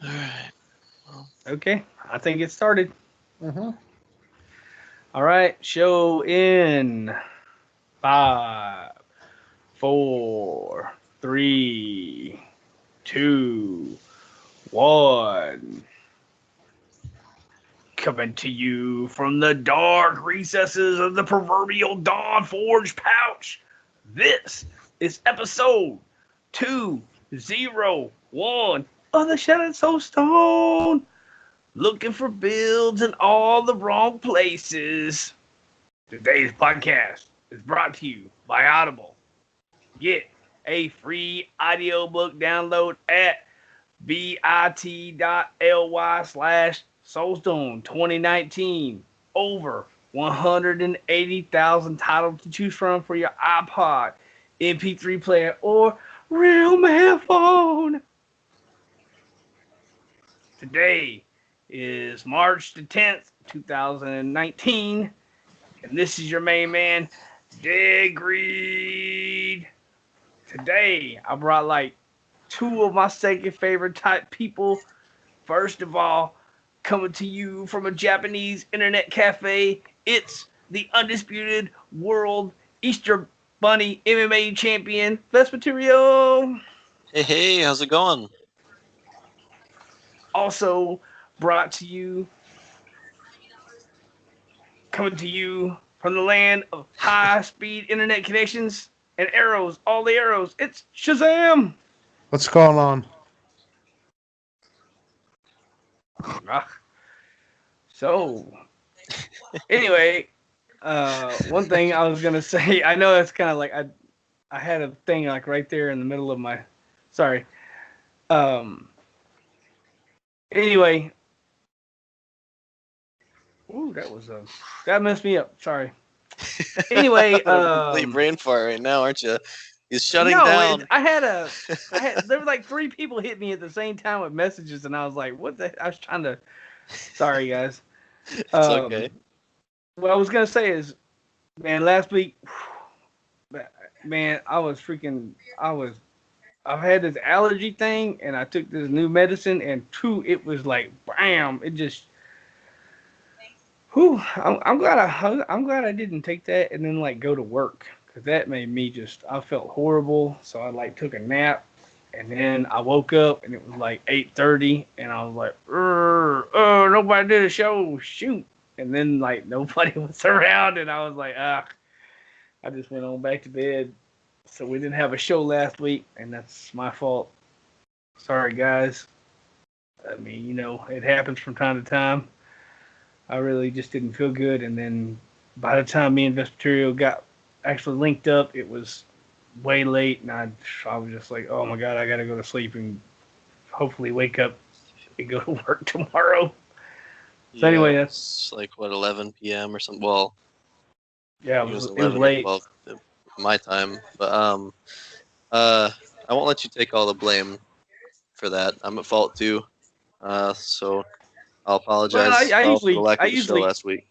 All right. Well, Okay, I think it started. Mm-hmm. All right, show in five, four, three, two, one. Coming to you from the dark recesses of the proverbial Dawn Forge pouch. This is episode 201 of the Shattered Soulstone. Looking for builds in all the wrong places. Today's podcast is brought to you by Audible. Get a free audiobook download at bit.ly/Soulstone 2019. Over 180,000 titles to choose from for your iPod, MP3 player, or Realm headphone. Today is March the 10th, 2019, and this is your main man, Deadgreed. Today, I brought like two of my second favorite type people. First of all, coming to you from a Japanese internet cafe, it's the undisputed world Easter Bunny MMA champion, Vespertilio. hey, how's it going? Also brought to you, coming to you from the land of high-speed internet connections and arrows, all the arrows, it's Shazam. What's going on? Ah, so, anyway, one thing I was gonna say, I know that's kind of like I had a thing like right there in the middle of my, sorry. Um. Anyway, ooh, that messed me up. Sorry. Anyway, Having a complete brain fart right now, aren't you? He's shutting no, down. there were like three people hit me at the same time with messages, and I was like, what the? I was trying to. Sorry, guys. It's okay. What I was gonna say is, man, last week, man, I've had this allergy thing, and I took this new medicine, and it was like, bam, it just. Whew, I'm glad I didn't take that and then like go to work because that made me I felt horrible. So I like took a nap, and then I woke up and it was like 8:30, and I was like, oh, nobody did a show, shoot. And then like nobody was around, and I was like, I just went on back to bed. So we didn't have a show last week, and that's my fault. Sorry, guys. I mean, it happens from time to time. I really just didn't feel good, and then by the time me and Vespertilio got actually linked up, it was way late, and I was just like, oh my god, I gotta go to sleep and hopefully wake up and go to work tomorrow. So Yeah, anyway, it's like what 11 p.m. or something. Well, yeah, it was it was 11 or late. 12 my time. But I won't let you take all the blame for that. I'm at fault too. So I'll Well, apologize as well for the lack I of the show usually, last week.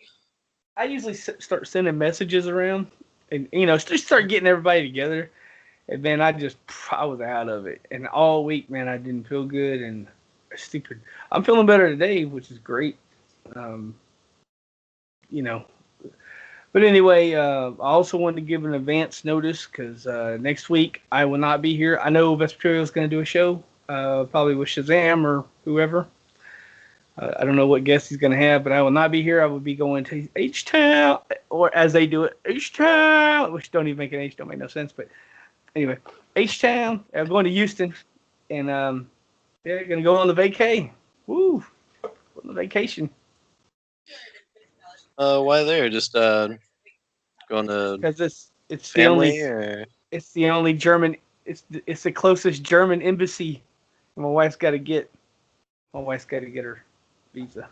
I usually start sending messages around, and just start getting everybody together. And man, I was out of it, and all week, man, I didn't feel good and stupid. I'm feeling better today, which is great. Um, you know, But anyway, I also wanted to give an advance notice because next week I will not be here. I know Vesperio is going to do a show, probably with Shazam or whoever. I don't know what guest he's going to have, but I will not be here. I will be going to H Town, or as they do it, H Town, which don't even make an H, don't make no sense. But anyway, H Town. I'm going to Houston, and yeah, going to go on the vacay. Woo, on the vacation Why there? Just going to because it's the only family or It's the only German. It's the closest German embassy. My wife's got to get. My wife's got to get her visa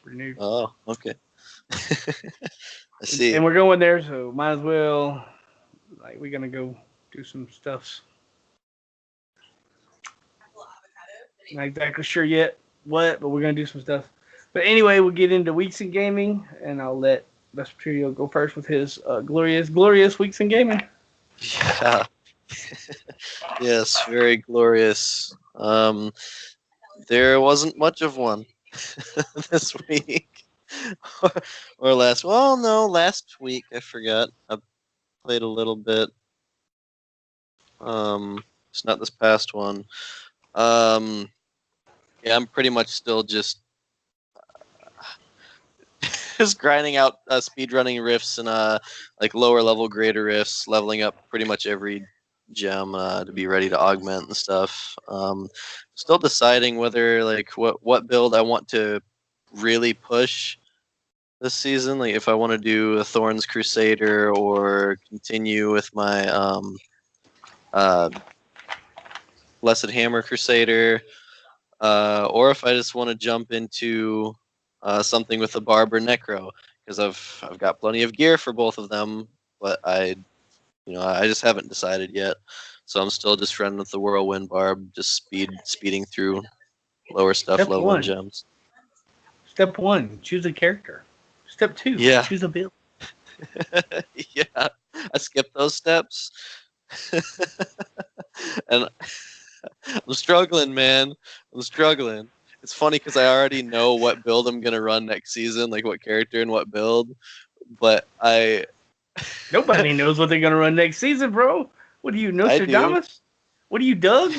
renewed, oh, okay. I see. and we're going there, so might as well. Like we're gonna go do some stuff. Not exactly sure yet what, but we're gonna do some stuff. But anyway, we'll get into weeks in gaming, and I'll let Vesperio go first with his glorious weeks in gaming. Yeah. Yes, very glorious. There wasn't much of one this week. Or last. Well, no, last week I forgot. I played a little bit. It's not this past one. Um, yeah, I'm pretty much still just just grinding out speedrunning rifts and like lower level greater rifts, leveling up pretty much every gem to be ready to augment and stuff. Still deciding whether like what build I want to really push this season. Like if I want to do a Thorns Crusader or continue with my uh, Blessed Hammer Crusader, or if I just want to jump into something with the Barber Necro, because I've got plenty of gear for both of them, but I just haven't decided yet. So I'm still just running with the Whirlwind Barb, just speeding through lower stuff, Step leveling one. gems. Step 1, choose a character. Step 2, Yeah. choose a build. Yeah, I skipped those steps. And I'm struggling, man. I'm struggling. It's funny because I already know what build I'm gonna run next season, like what character and what build. But Nobody knows what they're going to run next season, bro. What are you, I do. Nostradamus? What are you, Doug?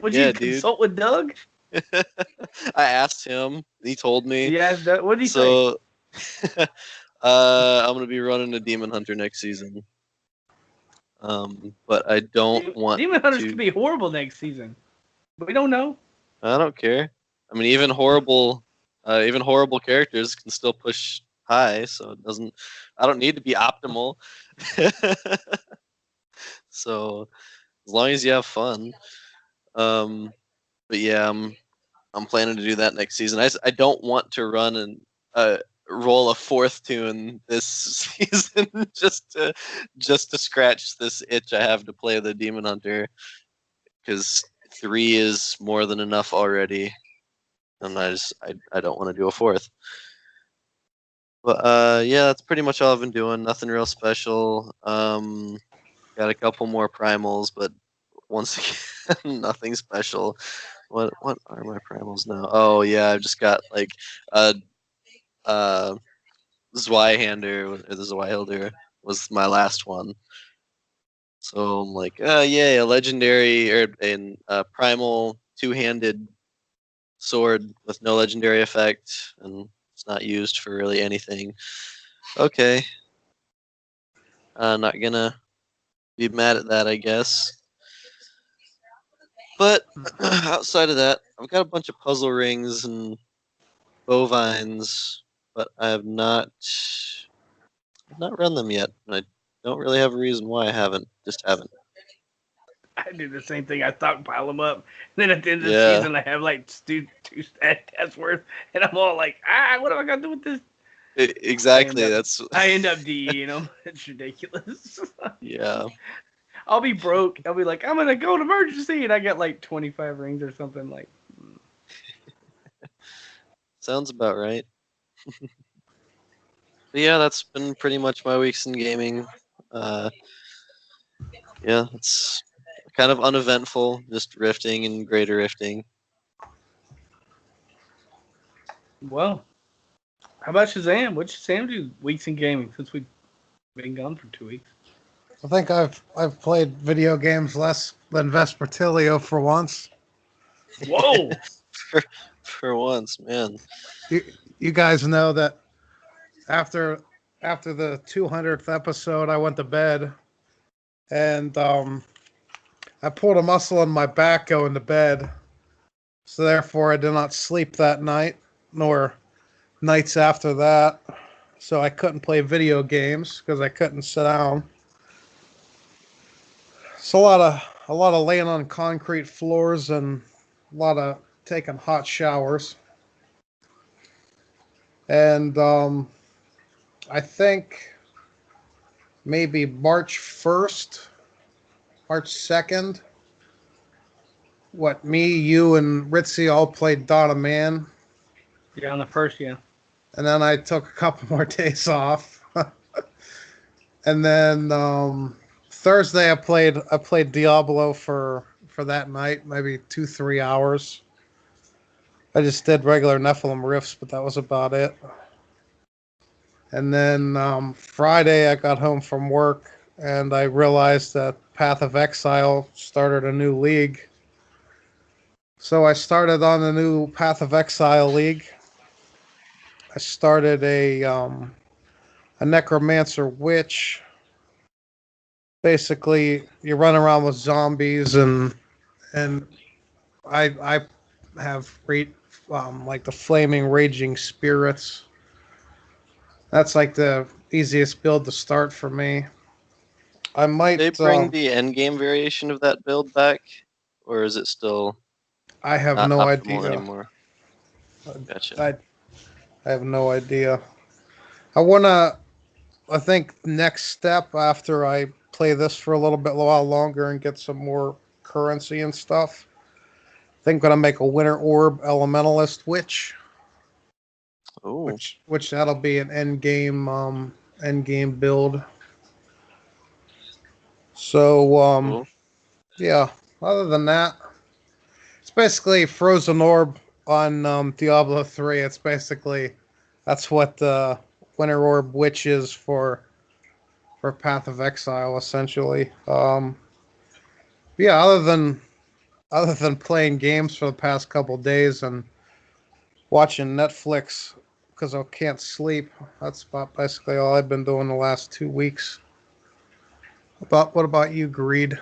Would Yeah, you dude. consult with Doug? I asked him. He told me. Yeah, what did he say? So, I'm gonna be running a Demon Hunter next season. But I don't want Demon Hunters to. could be horrible next season. But we don't know. I don't care. I mean, even horrible characters can still push high, so it doesn't. I don't need to be optimal. So as long as you have fun. But yeah, I'm planning to do that next season. I don't want to run and roll a fourth tune this season just to scratch this itch I have to play the Demon Hunter, because 3 is more than enough already, and I don't want to do a fourth. But yeah, that's pretty much all I've been doing. Nothing real special. Got a couple more primals, but once again, nothing special. What are my primals now? Oh yeah, I've just got like a Zweihander, or the Zweihilder was my last one. So I'm like, yay, a legendary or a primal two-handed sword with no legendary effect, and it's not used for really anything. Okay. Not gonna be mad at that, I guess. But outside of that, I've got a bunch of puzzle rings and bovines, but I have not run them yet, and I don't really have a reason why I haven't. Just haven't. I do the same thing. I stockpile them up. And then at the end of the Yeah. season, I have like two stats worth. And I'm all like, what am I going to do with this? Exactly. I end up DEing them. It's ridiculous. Yeah. I'll be broke. I'll be like, I'm going to go to emergency. And I got like 25 rings or something. Like, Sounds about right. But yeah, that's been pretty much my weeks in gaming. Yeah, it's kind of uneventful, just rifting and greater rifting. well, how about Shazam? What'd Shazam do weeks in gaming since we've been gone for 2 weeks? I think I've played video games less than Vespertilio for once. Whoa! For once, man. You guys know that after the 200th episode, I went to bed, and I pulled a muscle in my back going to bed, so therefore I did not sleep that night, nor nights after that. So I couldn't play video games because I couldn't sit down. It's a lot of laying on concrete floors and a lot of taking hot showers. And I think maybe March 1st, March 2nd, me, you, and Ritzy all played Donna Man. Yeah, on the first, yeah. And then I took a couple more days off. And then Thursday I played Diablo for that night, maybe 2-3 hours. I just did regular Nephilim Rifts, but that was about it. And then Friday, I got home from work and I realized that Path of Exile started a new league. So I started on the new Path of Exile league. I started a Necromancer Witch. Basically, you run around with zombies, and I have like the Flaming Raging Spirits. That's like the easiest build to start for me. I Did they might. bring the end game variation of that build back, or is it still I have not no optimal idea. anymore? Gotcha. I I have no idea. I wanna. I think next step after I play this for a little bit while longer and get some more currency and stuff. I think I'm gonna make a Winter Orb Elementalist Witch, Oh, which that'll be an end game build. So cool. yeah. Other than that, it's basically Frozen Orb on Diablo 3. It's basically that's what the Winter Orb Witch is for Path of Exile, essentially. Yeah. Other than playing games for the past couple days and watching Netflix because I can't sleep, that's about basically all I've been doing the last 2 weeks. What about you, Greed?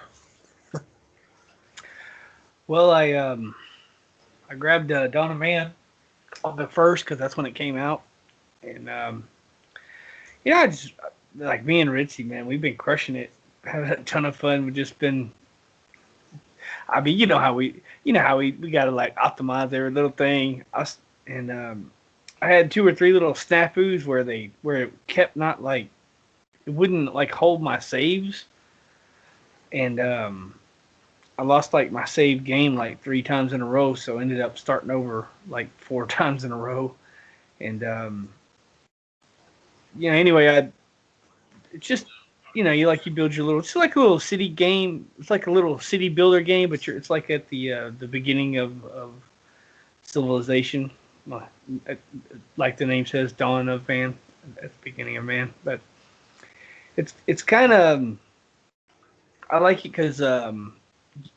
Well, I grabbed Dawn of Man on the first because that's when it came out, and I just like me and Ritzy, man, we've been crushing it, having a ton of fun. We've just been. I mean, you know how we gotta like optimize every little thing. And I had two or three little snafus where it kept not like it wouldn't like hold my saves, and I lost like my save game like three times in a row, so ended up starting over like four times in a row. And anyway, it's just you build your little, it's like a little city game. It's like a little city builder game, but it's like at the beginning of civilization, uh, like the name says, dawn of man, at the beginning of man. But it's kind of, I like it because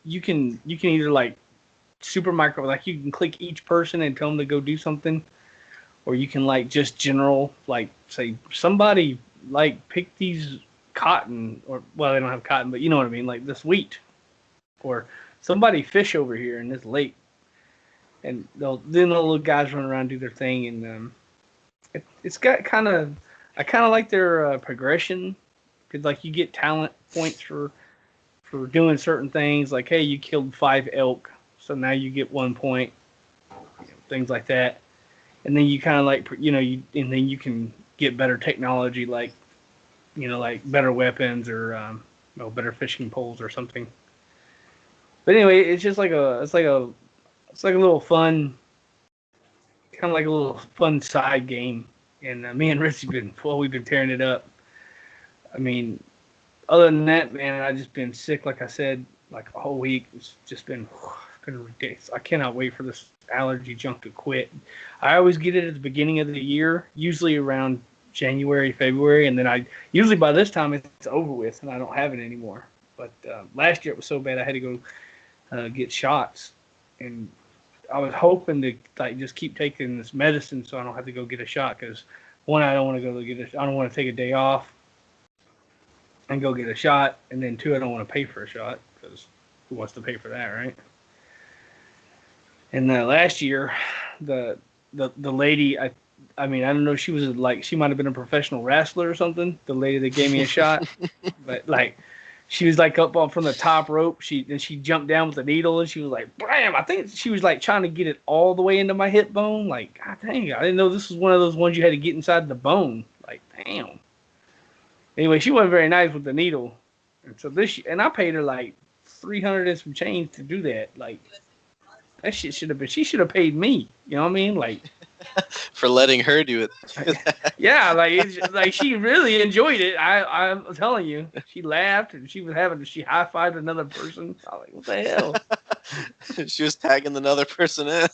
you can either like super micro, like you can click each person and tell them to go do something, or you can like just general, like say somebody like pick these cotton, or well, they don't have cotton, but you know what I mean, like this wheat, or somebody fish over here in this lake, and then the little guys run around and do their thing. And it's got kind of, I kind of like their progression, because like you get talent points for doing certain things, like hey, you killed 5 elk, so now you get 1 point, things like that. And then you kind of like and then you can get better technology, like like better weapons, or better fishing poles or something. But anyway, it's just like it's like a little fun, kind of like a little fun side game. And me and Rich we've been tearing it up. I mean, other than that, man, I just been sick, like I said, like a whole week. It's just been ridiculous. I cannot wait for this allergy junk to quit. I always get it at the beginning of the year, usually around January, February, and then I usually by this time it's over with and I don't have it anymore. But last year it was so bad I had to go get shots, and I was hoping to like just keep taking this medicine so I don't have to go get a shot, because one, I don't want to I don't want to take a day off and go get a shot, and then two, I don't want to pay for a shot, because who wants to pay for that, right? And last year, the lady, I mean, I don't know, she was like, she might have been a professional wrestler or something, the lady that gave me a shot, but like, she was like up on from the top rope. She jumped down with the needle, and she was like, bam! I think she was like trying to get it all the way into my hip bone. Like, god dang, I didn't know this was one of those ones you had to get inside the bone. Like, damn. Anyway, she wasn't very nice with the needle, and so and I paid her like 300 and some change to do that. Like, that shit should have been. She should have paid me. You know what I mean? Like, For letting her do it. yeah, like she really enjoyed it. I'm telling you, she laughed and she high fived another person. I was like, what the hell? She was tagging another person in.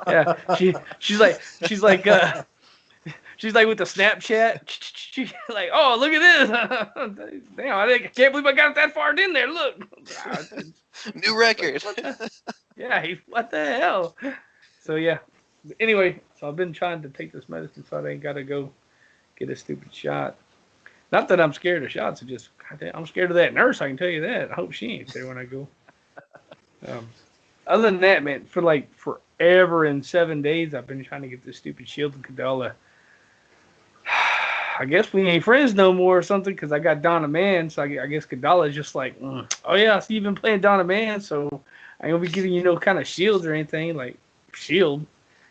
Yeah, she's like she's like with the Snapchat. She's like, oh, look at this. Damn, can't believe I got that far in there. Look. New record. What the? Yeah, what the hell? So yeah. Anyway, so I've been trying to take this medicine so I ain't gotta go get a stupid shot. Not that I'm scared of shots, it's just I'm scared of that nurse. I can tell you that. I hope she ain't there when I go. Other than that, man, for like forever and 7 days, I've been trying to get this stupid shield and Kadala. I guess we ain't friends no more or something because I got Donna Man. So I guess Kadala is just like, oh yeah, I see you've been playing Donna Man, so I ain't gonna be giving you no kind of shields or anything. Like, shield?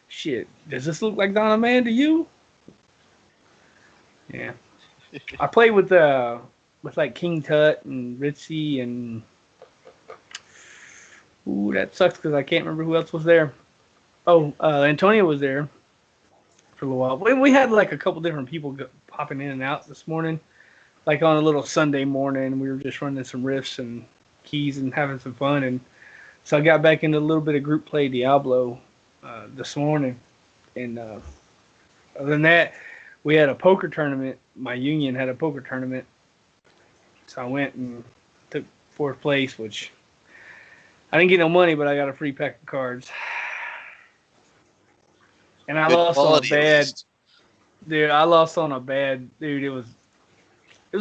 Shit, does this look like Donna Man to you? Yeah. I played with like King Tut and Ritzy and ooh, that sucks because I can't remember who else was there. Oh, Antonio was there for a little while. We had like a couple different people popping in and out this morning. Like on a little Sunday morning, we were just running some riffs and keys and having some fun. And so I got back into a little bit of group play Diablo this morning. And other than that, we had a poker tournament. My union had a poker tournament. So I went and took fourth place, which I didn't get no money, but I got a free pack of cards. And I Good lost on a quality, at bad least. dude. I lost on a bad dude. It was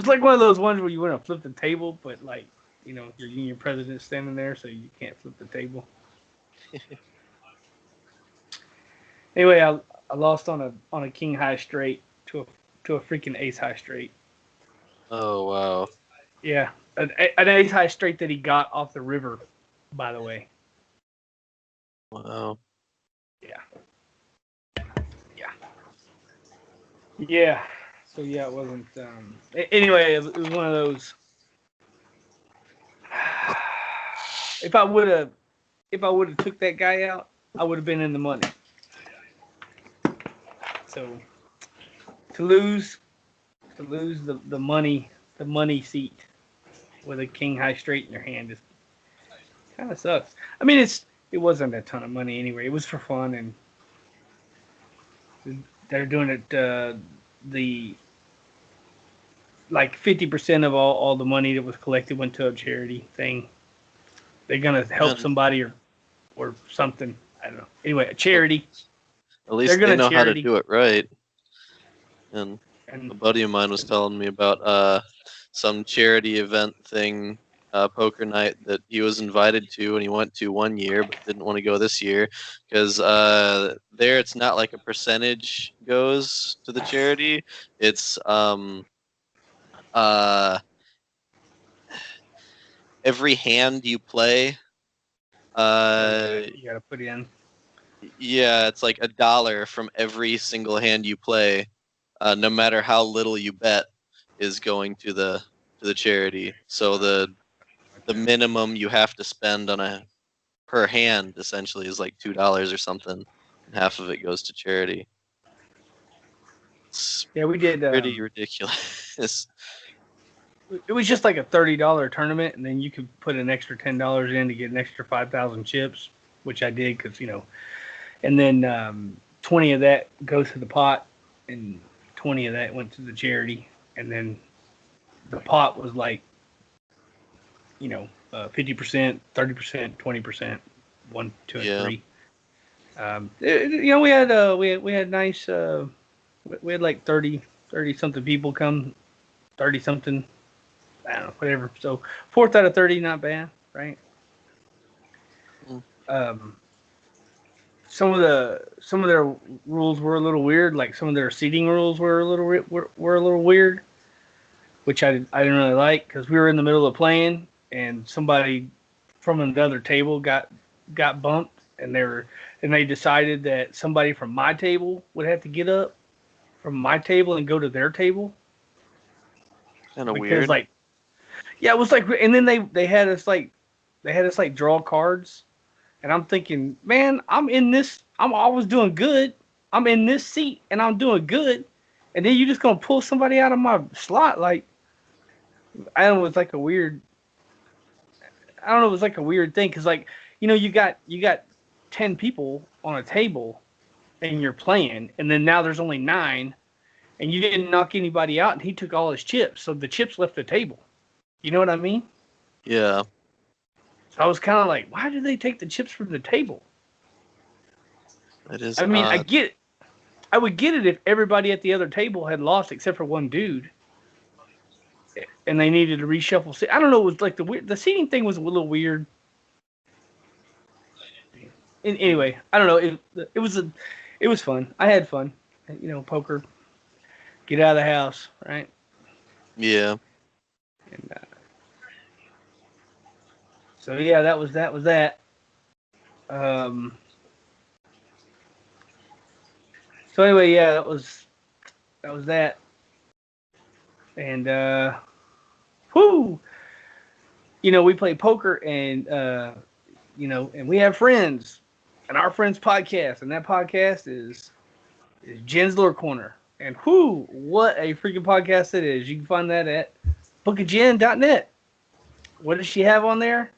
like one of those ones where you want to flip the table, but like your union president's standing there, so you can't flip the table. Anyway, I lost on a king high straight to a freaking ace high straight. Oh wow. Yeah, an ace high straight that he got off the river, by the way. Wow. Yeah. Yeah. So yeah, it wasn't. Anyway, it was one of those. If I would have took that guy out, I would have been in the money. So to lose the money seat with a king high straight in your hand just kind of sucks. I mean, it wasn't a ton of money anyway. It was for fun, and they're doing it. The like 50% of all the money that was collected went to a charity thing. They're gonna help somebody or something. I don't know. Anyway, a charity. At least they know how to do it right. And And a buddy of mine was telling me about some charity event thing, poker night that he was invited to and he went to one year but didn't want to go this year because there it's not like a percentage goes to the charity. It's every hand you play. you gotta put in. Yeah, it's like $1 from every single hand you play, no matter how little you bet, is going to the charity. So the minimum you have to spend on a per hand essentially is like $2 or something, and half of it goes to charity. It's Yeah, we did. pretty ridiculous. It was just like a $30 tournament, and then you could put an extra $10 in to get an extra 5,000 chips, which I did because and then 20 of that goes to the pot, and 20 of that went to the charity, and then the pot was like 50%, 30%, 20%, 1, 2, and 3. We had nice. We had like 30 something people come, 30 something. I don't know, whatever. So 4th out of 30, not bad, right? Some of their rules were a little weird. Like some of their seating rules were a little weird, which I didn't really like because we were in the middle of playing and somebody from another table got bumped and they decided that somebody from my table would have to get up from my table and go to their table. Kind of weird. Like, yeah, it was like, and then they had us like draw cards, and I'm thinking, man, I'm always doing good. I'm in this seat and I'm doing good, and then you just gonna pull somebody out of my slot? Like, I don't know, it was like a weird. I don't know, it was like a weird thing because like you got 10 people on a table and you're playing, and then now there's only 9, and you didn't knock anybody out, and he took all his chips, so the chips left the table. You know what I mean? Yeah. So I was kind of like, why did they take the chips from the table? It is I mean, odd. I would get it if everybody at the other table had lost except for one dude, and they needed to reshuffle. I don't know. It was like the seating thing was a little weird. Anyway, I don't know. It was fun. I had fun. You know, poker. Get out of the house, right? Yeah. And so yeah, that was that. Um. So anyway, yeah, that was that. And whoo, you know, we play poker, and you know, and we have friends, and our friends podcast, and that podcast is Jen's Lore Corner. And whoo, what a freaking podcast it is. You can find that at bookofjen.net. What does she have on there?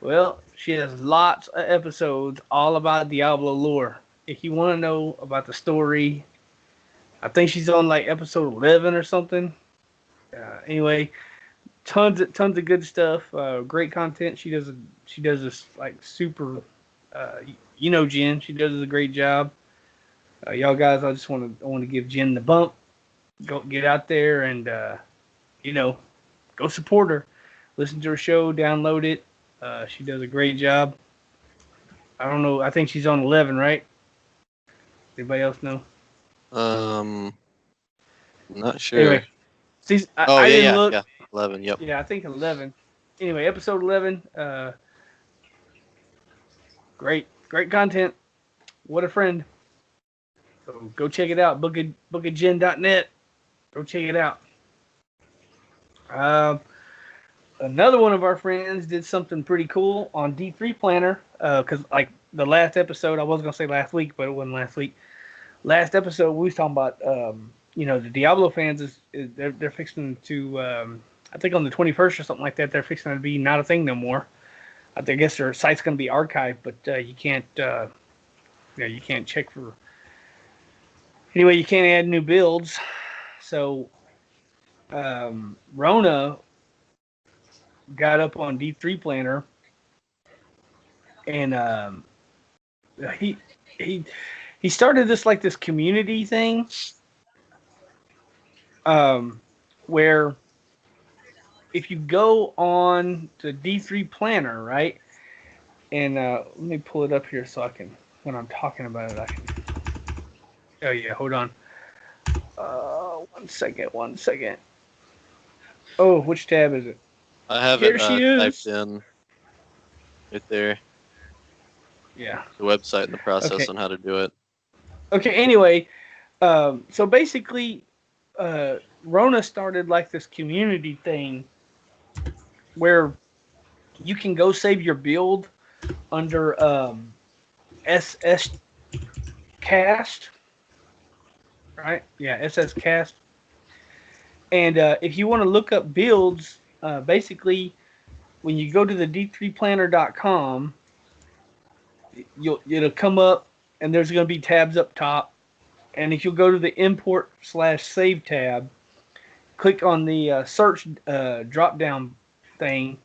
Well, she has lots of episodes all about Diablo lore. If you want to know about the story, I think she's on like episode 11 or something. Anyway, tons of good stuff. Great content. She does this like super. You know Jen. She does a great job. Y'all guys, I want to give Jen the bump. Go get out there and you know, go support her. Listen to her show. Download it. She does a great job. I don't know. I think she's on 11, right? Anybody else know? Not sure. Anyway, I didn't yeah, look. yeah. 11. Yep. Yeah, I think 11. Anyway, episode 11. Great content. What a friend. So go check it out. bookofjen.net. Go check it out. Another one of our friends did something pretty cool on D3 Planner. Because like the last episode, I was gonna say last week, but it wasn't last week. Last episode, we was talking about you know, the Diablo fans they're fixing to I think on the 21st or something like that, they're fixing to be not a thing no more. I guess their site's going to be archived, but you can't you know, you can't check for. Anyway, you can't add new builds. So Rona got up on D3 Planner, and he started this community thing, where if you go on to D3 Planner, right, and let me pull it up here so I can, when I'm talking about it, I can. Oh yeah, hold on. 1 second. Oh, which tab is it? I have Here it she is. typed in right there. Yeah. The website and the process Okay. on how to do it. Okay. Anyway, so basically, Rona started like this community thing where you can go save your build under SS Cast, right? Yeah, SS Cast. And if you want to look up builds, basically, when you go to the d3planner.com, it'll come up, and there's going to be tabs up top. And if you go to the import/save tab, click on the search drop down thing,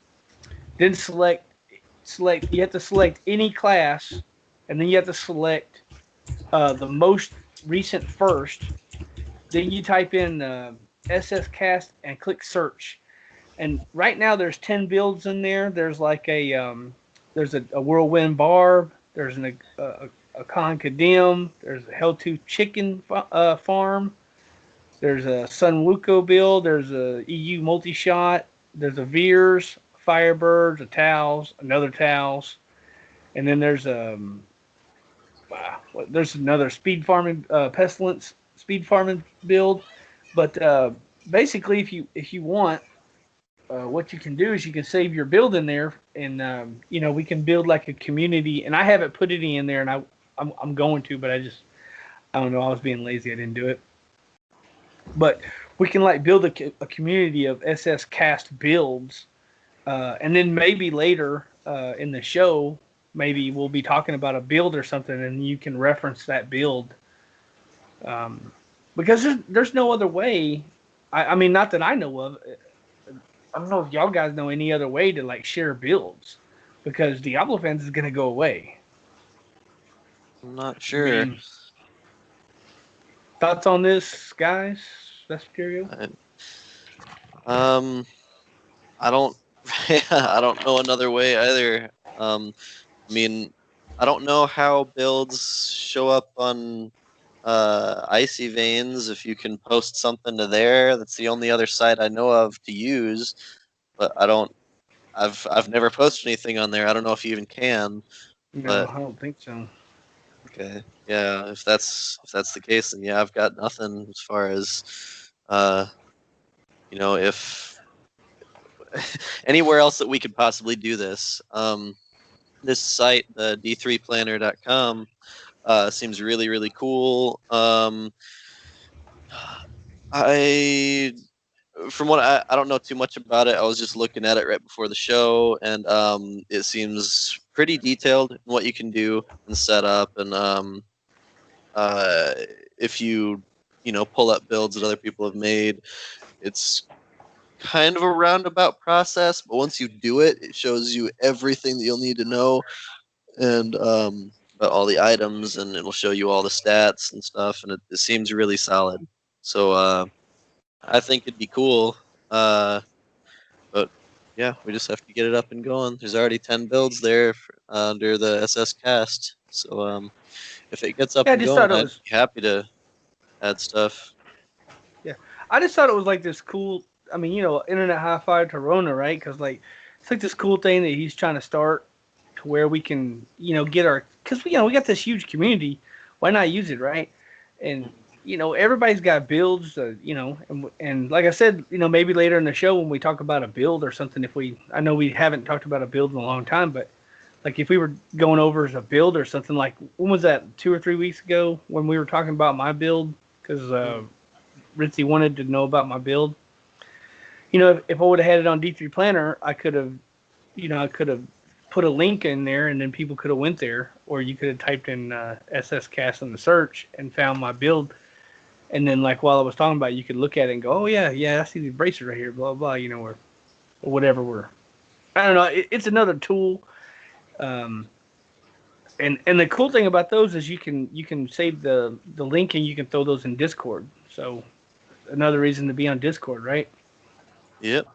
then select. You have to select any class, and then you have to select the most recent first. Then you type in SS Cast and click search. And right now there's 10 builds in there. There's like there's a whirlwind barb. There's a Khan Kadim. There's a Helltooth chicken farm. There's a Sun Wuko build. There's a EU multi-shot. There's a Veers, Firebirds, a Towels, another Towels. And then there's there's another speed farming pestilence speed farming build. But basically, if you want, what you can do is you can save your build in there, and you know, we can build like a community. And I haven't put any in there, and I'm going to, but I don't know. I was being lazy. I didn't do it. But we can like build a community of SS Cast builds, and then maybe later in the show, maybe we'll be talking about a build or something, and you can reference that build. Because there's no other way. I mean, not that I know of. I don't know if y'all guys know any other way to like share builds, because Diablo fans is gonna go away. I'm not I sure. mean, thoughts on this, guys? Vespertilio? I, I don't. I don't know another way either. I mean, I don't know how builds show up on Icy Veins. If you can post something to there, that's the only other site I know of to use. But I don't. I've never posted anything on there. I don't know if you even can. No, But I don't think so. okay, yeah. If that's the case, then yeah, I've got nothing as far as uh, if anywhere else that we could possibly do this. This site, the d3planner.com, seems really, really cool. I, from what I don't know too much about it. I was just looking at it right before the show, and it seems pretty detailed in what you can do and set up. And uh, if you pull up builds that other people have made, it's kind of a roundabout process. But once you do it, it shows you everything that you'll need to know, and about all the items, and it'll show you all the stats and stuff, and it seems really solid. So I think it'd be cool. But yeah, we just have to get it up and going. There's already 10 builds there under the SS cast. So if it gets up Yeah, I and just thought going, it I'd was. be happy to add stuff. Yeah, I just thought it was like this cool. I mean, internet high five to Rona, right? Because like it's like this cool thing that he's trying to start to where we can, get our because we got this huge community. Why not use it, right? And everybody's got builds, and like I said, maybe later in the show when we talk about a build or something, I know we haven't talked about a build in a long time, but like if we were going over as a build or something, like when was that, 2 or 3 weeks ago when we were talking about my build? Because Ritzy wanted to know about my build. If I would have had it on D3 Planner, I could have put a link in there, and then people could have went there, or you could have typed in SS Cast in the search and found my build, and then like while I was talking about it, you could look at it and go, oh yeah, yeah, I see these bracers right here, blah blah, or whatever. I don't know. It's another tool, um, and the cool thing about those is you can save the link and you can throw those in Discord. So another reason to be on Discord, right? Yep.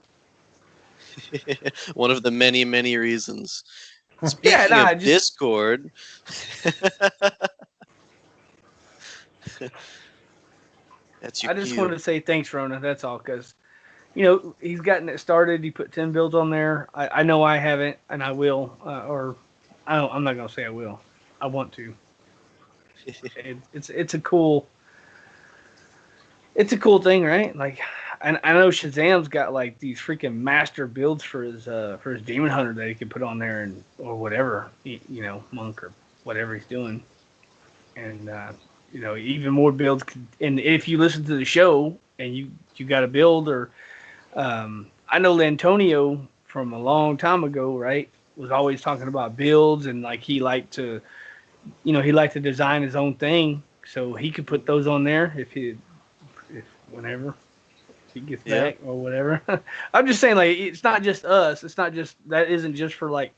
One of the many, many reasons. Yeah, Speaking nah, of just Discord, that's your I just cue. wanted to say thanks, Rona. That's all, because he's gotten it started. He put 10 builds on there. I know I haven't, and I will, or I'm not gonna say I will. I want to. It's a cool thing, right? Like, I know Shazam's got like these freaking master builds for his demon hunter that he can put on there, and or whatever, monk or whatever he's doing, and even more builds. And if you listen to the show and you got a build, or I know Lantonio from a long time ago, right, was always talking about builds, and like he liked to design his own thing, so he could put those on there if whenever he gets Yeah. back or whatever. I'm just saying, like, it's not just us. It's not just that isn't just for like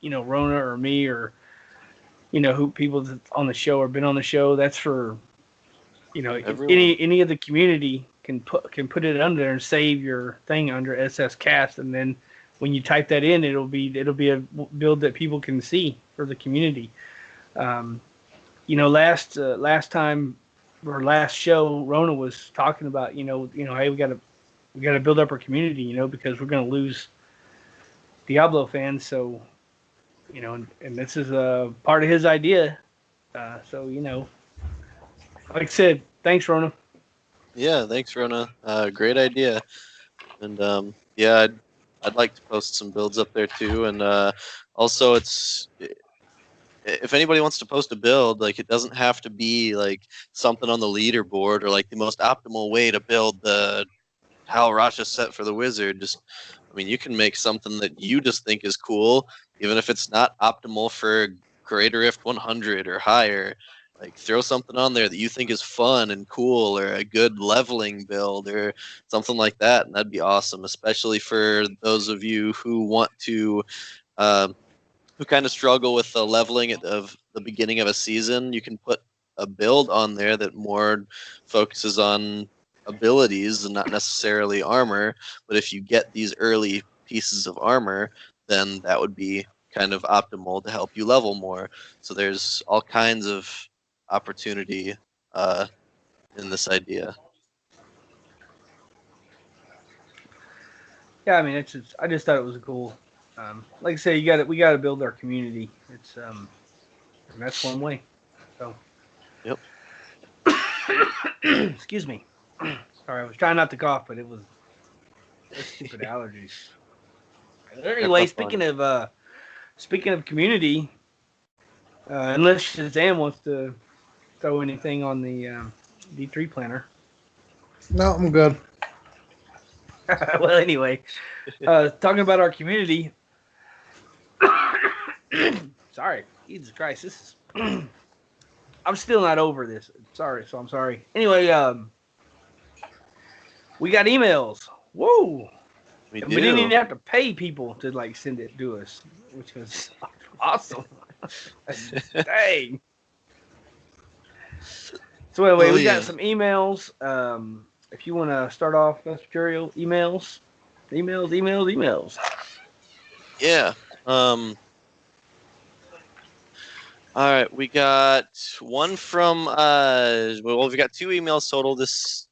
Rona or me, or who people that's on the show or been on the show. That's for Everyone. any of the community can put it under there and save your thing under SS Cast, and then when you type that in, it'll be a build that people can see for the community. Um, last time or last show, Rona was talking about hey, we gotta build up our community, because we're gonna lose Diablo fans. So and this is a part of his idea. So like I said, thanks, Rona. Yeah, thanks, Rona. Great idea. And yeah, I'd like to post some builds up there too. And also, if anybody wants to post a build, like it doesn't have to be like something on the leaderboard or like the most optimal way to build the Hal Rasha set for the wizard. Just I mean, you can make something that you just think is cool, even if it's not optimal for Greater Rift 100 or higher. Like, throw something on there that you think is fun and cool, or a good leveling build, or something like that, and that'd be awesome, especially for those of you who want to, who kind of struggle with the leveling of the beginning of a season. You can put a build on there that more focuses on abilities and not necessarily armor. But if you get these early pieces of armor, then that would be kind of optimal to help you level more. So there's all kinds of opportunity in this idea. Yeah, I mean, it's just, I just thought it was cool. Like I say, we got to build our community. It's and that's one way. So, Yep. excuse me. Sorry, I was trying not to cough, but it was stupid allergies. That's Anyway, not fun. speaking of community, unless Shazam wants to throw anything on the D3 planner. No, I'm good. Well, anyway, talking about our community. Sorry, Jesus Christ, this is. I'm still not over this. Sorry, so I'm sorry. Anyway, we got emails. Whoa! We And we didn't even do. have to pay people to like send it to us, which was awesome. Dang. So anyway, Oh we got yeah. some emails. If you want to start off, Vespertilio, emails. Yeah. All right, we got one from well, we've got 2 emails total this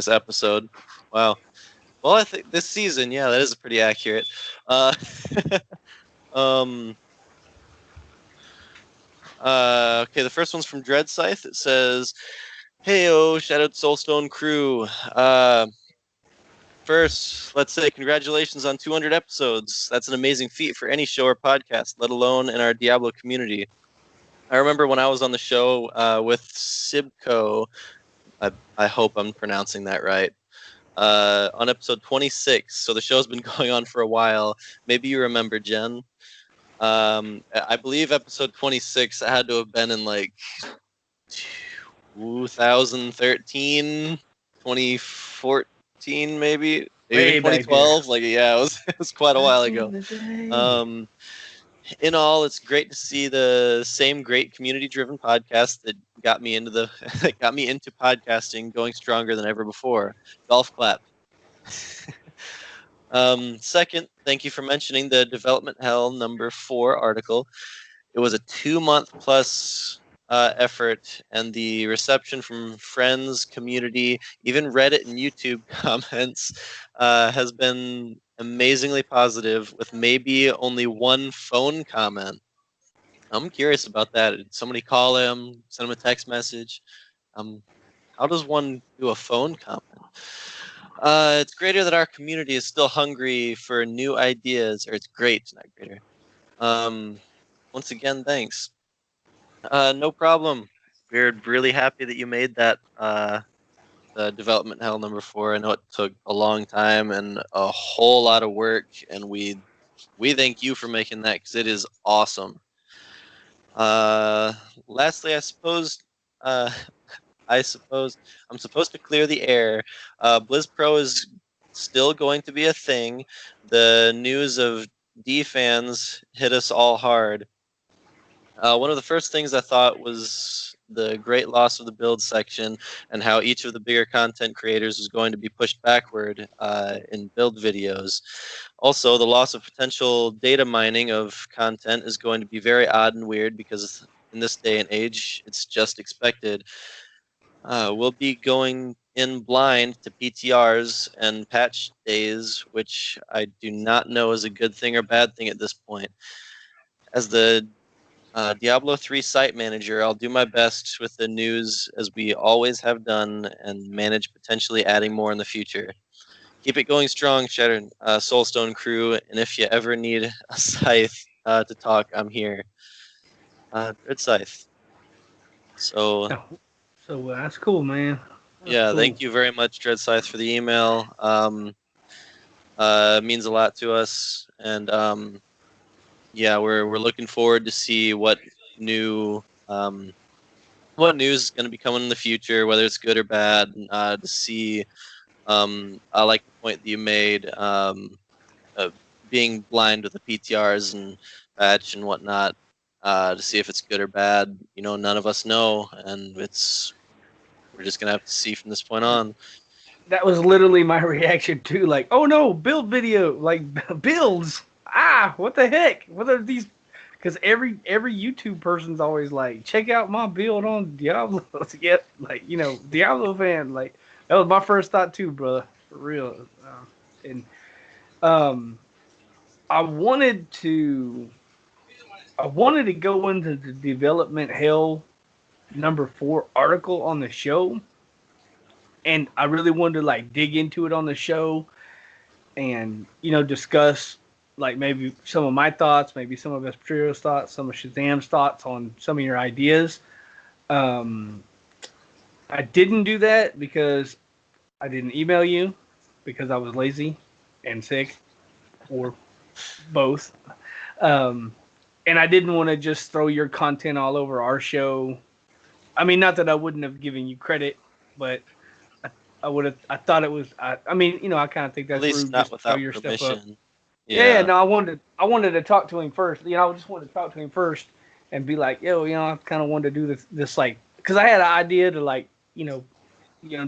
episode. Wow. Well, I think this season, yeah, that is pretty accurate. Uh um okay, the first one's from Dread Scythe. It says, "Hey, Shadowed Soulstone crew. First, let's say congratulations on 200 episodes. That's an amazing feat for any show or podcast, let alone in our Diablo community. I remember when I was on the show with Sibco, I hope I'm pronouncing that right, on episode 26. So the show's been going on for a while. Maybe you remember, Jen. I believe episode 26 had to have been in like 2013, 2014, maybe even Way back there. 2012. Like, yeah, it was quite a while Back ago. in the day. Um, in all, it's great to see the same great community-driven podcast that got me into that got me into podcasting going stronger than ever before. Golf clap. Second, thank you for mentioning the Development Hell #4 article. It was a 2-month plus effort, and the reception from friends, community, even Reddit and YouTube comments has been amazingly positive, with maybe only one phone comment. I'm curious about that. Did somebody call him, send him a text message? Um, how does one do a phone comment? It's greater that our community is still hungry for new ideas, or it's great, not greater. Once again, thanks. No problem. We're really happy that you made that the Development Hell #4. I know it took a long time and a whole lot of work, and we thank you for making that because it is awesome. Lastly, uh, I suppose I'm supposed to clear the air. Blizz Pro is still going to be a thing. The news of D fans hit us all hard. One of the first things I thought was the great loss of the build section and how each of the bigger content creators was going to be pushed backward in build videos. Also, the loss of potential data mining of content is going to be very odd and weird because in this day and age, it's just expected. We'll be going in blind to PTRs and patch days, which I do not know is a good thing or bad thing at this point. As the Diablo 3 site manager, I'll do my best with the news as we always have done and manage potentially adding more in the future. Keep it going strong, Soulstone crew, and if you ever need a scythe to talk, I'm here. Good scythe. So, So that's cool, man. That's yeah, cool. thank you very much, Dread Scythe, for the email. Means a lot to us, and yeah, we're looking forward to see what news is going to be coming in the future, whether it's good or bad. To see, I like the point that you made, of being blind with the PTRs and batch and whatnot, to see if it's good or bad. None of us know, and we're just gonna have to see from this point on. That was literally my reaction too. Like, oh no, build video, like builds. Ah, what the heck? What are these? Because every YouTube person's always like, check out my build on Diablo. Yep, like Diablo fan. Like that was my first thought too, brother. For real. And um, I wanted to go into the development hell number 4 article on the show, and I really wanted to like dig into it on the show and discuss like maybe some of my thoughts, maybe some of Vespertilio's thoughts, some of Shazam's thoughts on some of your ideas. Um, I didn't do that because I didn't email you because I was lazy and sick, or both. Um, and I didn't want to just throw your content all over our show. I mean, not that I wouldn't have given you credit, but I would have. I thought it was. I mean, I kind of think At that's least rude not just to throw without your stuff up. permission. Yeah, Yeah. no, I wanted to talk to him first. I just wanted to talk to him first and be like, yo, I kind of wanted to do this like, because I had an idea to like,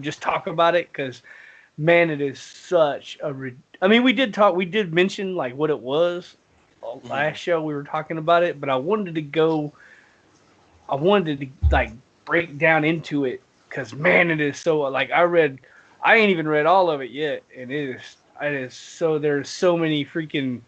just talk about it. Because man, it is such a. I mean, we did mention like what it was Mhm. last show. We were talking about it, but I wanted to like break down into it because man, it is so like I ain't even read all of it yet, and it is so there's so many freaking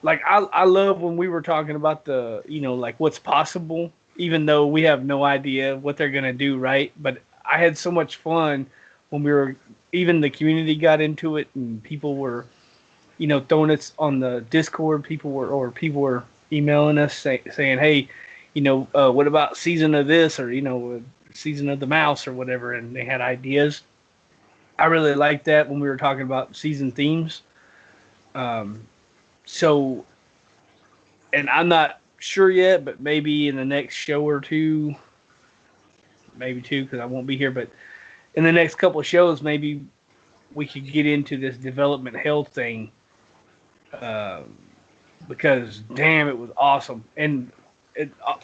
like I love when we were talking about the like what's possible, even though we have no idea what they're gonna do, right? But I had so much fun when we were even the community got into it and people were throwing it on the Discord. People were emailing us saying, hey, what about season of this or season of the mouse or whatever, and they had ideas. I really liked that when we were talking about season themes. Um, so and I'm not sure yet, but maybe in the next show or two, maybe two, because I won't be here. But in the next couple of shows, maybe we could get into this development hell thing, um, because damn, it was awesome. And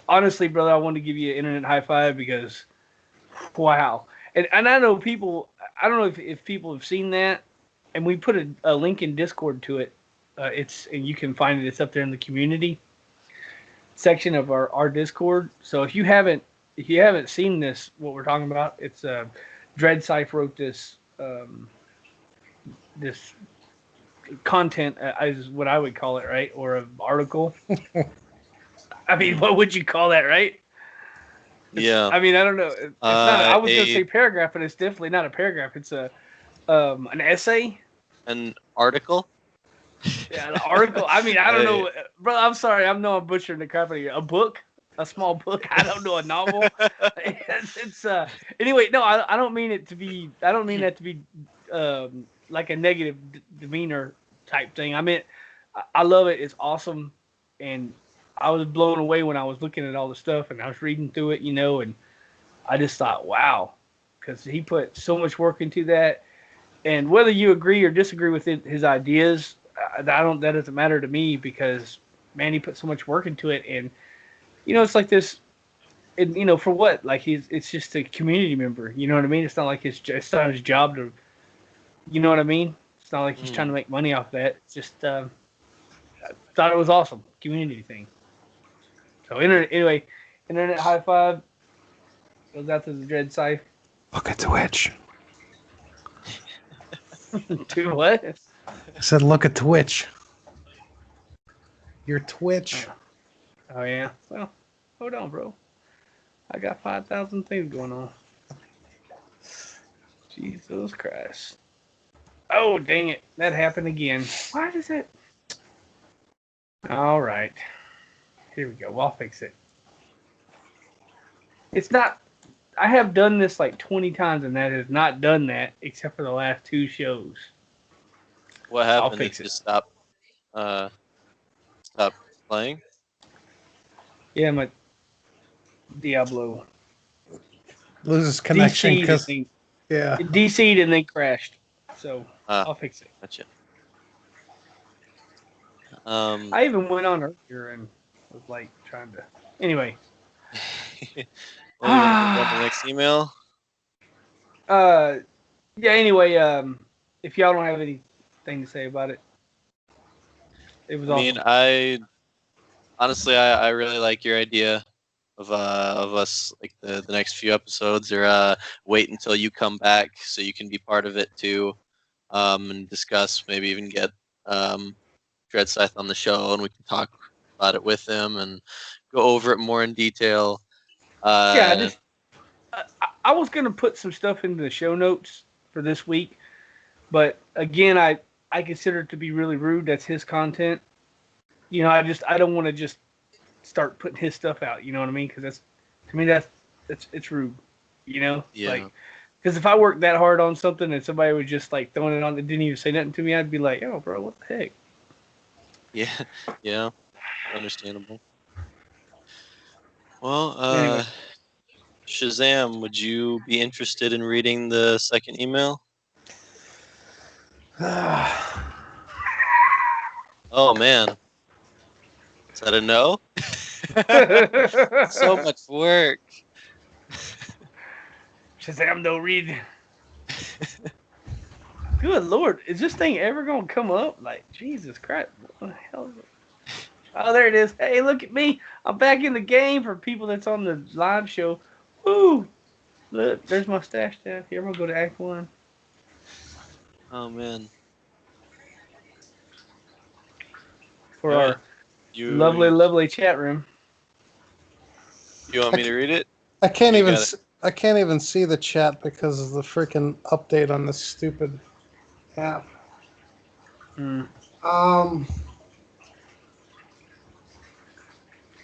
honestly, brother, I want to give you an internet high five because wow. And I know people. I don't know if people have seen that, and we put a link in Discord to it. And you can find it. It's up there in the community section of our Discord. So if you haven't seen this, what we're talking about, it's Dreadsife wrote this content is what I would call it, right, or an article. I mean, what would you call that, right? Yeah. I mean, I don't know. It's not. I was gonna A say paragraph, but it's definitely not a paragraph. It's an essay. an article. Yeah, an article. I mean, I don't I, know, bro. I'm sorry. I'm butchering the crap out of you. A book, a small book. I don't know, a novel. It's anyway. No, I don't mean it to be. I don't mean that to be like a negative demeanor type thing. I mean, I love it. It's awesome, and I was blown away when I was looking at all the stuff and I was reading through it, and I just thought, wow, because he put so much work into that. And whether you agree or disagree with his ideas, I don't. That doesn't matter to me because man, he put so much work into it, and it's like this. And for what? Like it's just a community member. You know what I mean? It's not like it's not his job to. You know what I mean? It's not like he's trying to make money off that. It's just I thought it was awesome community thing. So anyway, internet high five goes out to the Dread Scythe. Look at Twitch. To what? I said, look at Twitch. Your Twitch. Oh yeah. Well, hold on, bro. I got 5,000 things going on. Jesus Christ. Oh, dang it. That happened again. Why does it? All right. Here we go. I'll fix it. It's not. I have done this like 20 times, and that has not done that except for the last 2 shows. What I'll happened? Did fix you it. just stop playing? Yeah, my Diablo Loses connection DC'd and because then yeah. it DC'd and then crashed. So Ah, I'll fix it. gotcha. Um, I even went on earlier and was like trying to. Anyway. well, you want to move on to the next email? Uh, yeah. Anyway, if y'all don't have anything to say about it, it was I mean, awesome. I honestly, I really like your idea of us like the next few episodes, or wait until you come back so you can be part of it too, and discuss, maybe even get Dread Scythe on the show, and we can talk about it with him and go over it more in detail. Yeah, Uh, I was gonna put some stuff into the show notes for this week, but again, I consider it to be really rude. That's his content. You know, I don't want to just start putting his stuff out. You know what I mean? Because that's to me that's it's rude. You know, yeah, like because if I worked that hard on something and somebody was just like throwing it on that didn't even say nothing to me, I'd be like, oh, bro, what the heck? yeah, yeah, understandable. Well, Anyway, Shazam, would you be interested in reading the second email? Oh man, is that a no? So much work. Shazam, no read. Good lord, is this thing ever gonna come up? Like Jesus Christ, what the hell is it? Oh, there it is. Hey, look at me. I'm back in the game for people that's on the live show. Woo! Look, there's my stash tab. Here, I'm gonna go to Act One Oh man. for All right. our You lovely, you lovely chat room. you want I, me to c- read it? I Or can't you even got it. I can't even see the chat because of the freaking update on this stupid app. Hmm. Um,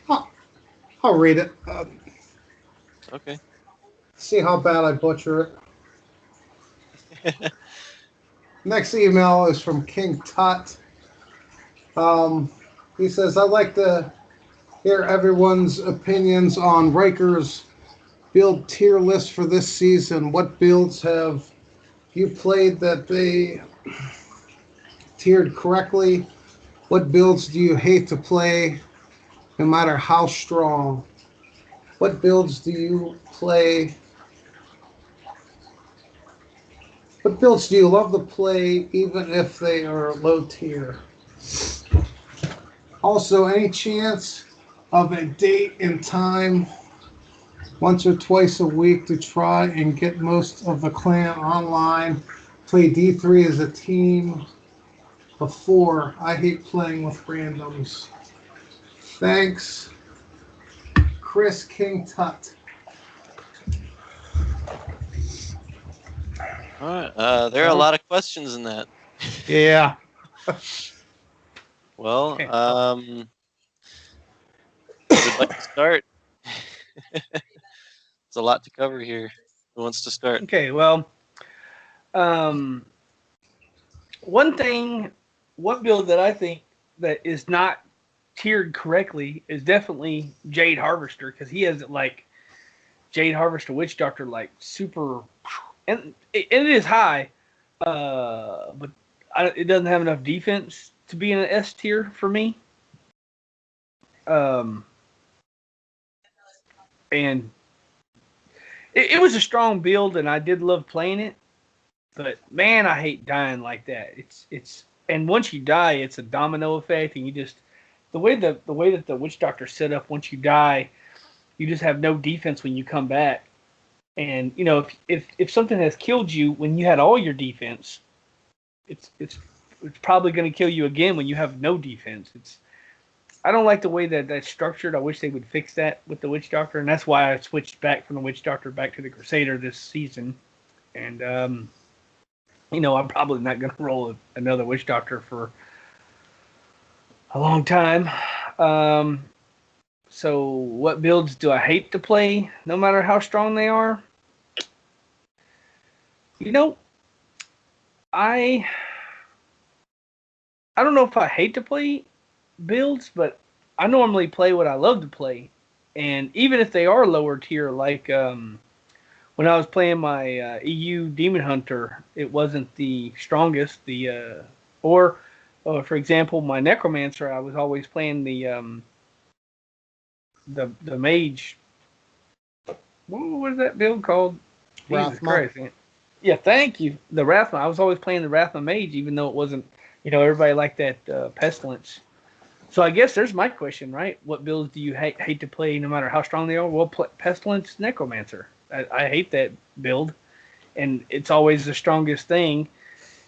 I'll, I'll read it. Okay. See how bad I butcher it. Next email is from King Tut. Um, he says, I'd like to hear everyone's opinions on Riker's build tier list for this season. What builds have you played that they tiered correctly? What builds do you hate to play no matter how strong? What builds do you play? What builds do you love to play even if they are low tier? Also, any chance of a date and time once or twice a week to try and get most of the clan online? Play D3 as a team of four. I hate playing with randoms. Thanks, Chris King Tut. All right. There are a Well, lot of questions in that. Yeah. Well, oh, who would like to start? It's a lot to cover here. Who wants to start? okay. Well, um, one thing, one build that I think that is not tiered correctly is definitely Jade Harvester because he has like Jade Harvester Witch Doctor like super, and it is high, but it doesn't have enough defense to be in an S tier for me. Um, and it was a strong build, and I did love playing it. But man, I hate dying like that. It's and once you die, it's a domino effect, and you just the way that the Witch Doctor set up. Once you die, you just have no defense when you come back. And you know if something has killed you when you had all your defense, it's probably going to kill you again when you have no defense. It's I don't like the way that that's structured. I wish they would fix that with the Witch Doctor, and that's why I switched back from the Witch Doctor back to the Crusader this season. And you know, I'm probably not going to roll another Witch Doctor for a long time. Um, so, what builds do I hate to play, no matter how strong they are? You know, I I don't know if I hate to play builds, but I normally play what I love to play. And even if they are lower tier, like when I was playing my EU Demon Hunter, it wasn't the strongest. Or for example, my Necromancer, I was always playing the mage. What was that build called? Jesus Rathma. Christ! Yeah, thank you. The Rathma. I was always playing the Rathma mage, even though it wasn't. Everybody liked that pestilence. So I guess there's my question, right? What builds do you hate to play, no matter how strong they are? Well, pestilence Necromancer. I hate that build, and it's always the strongest thing.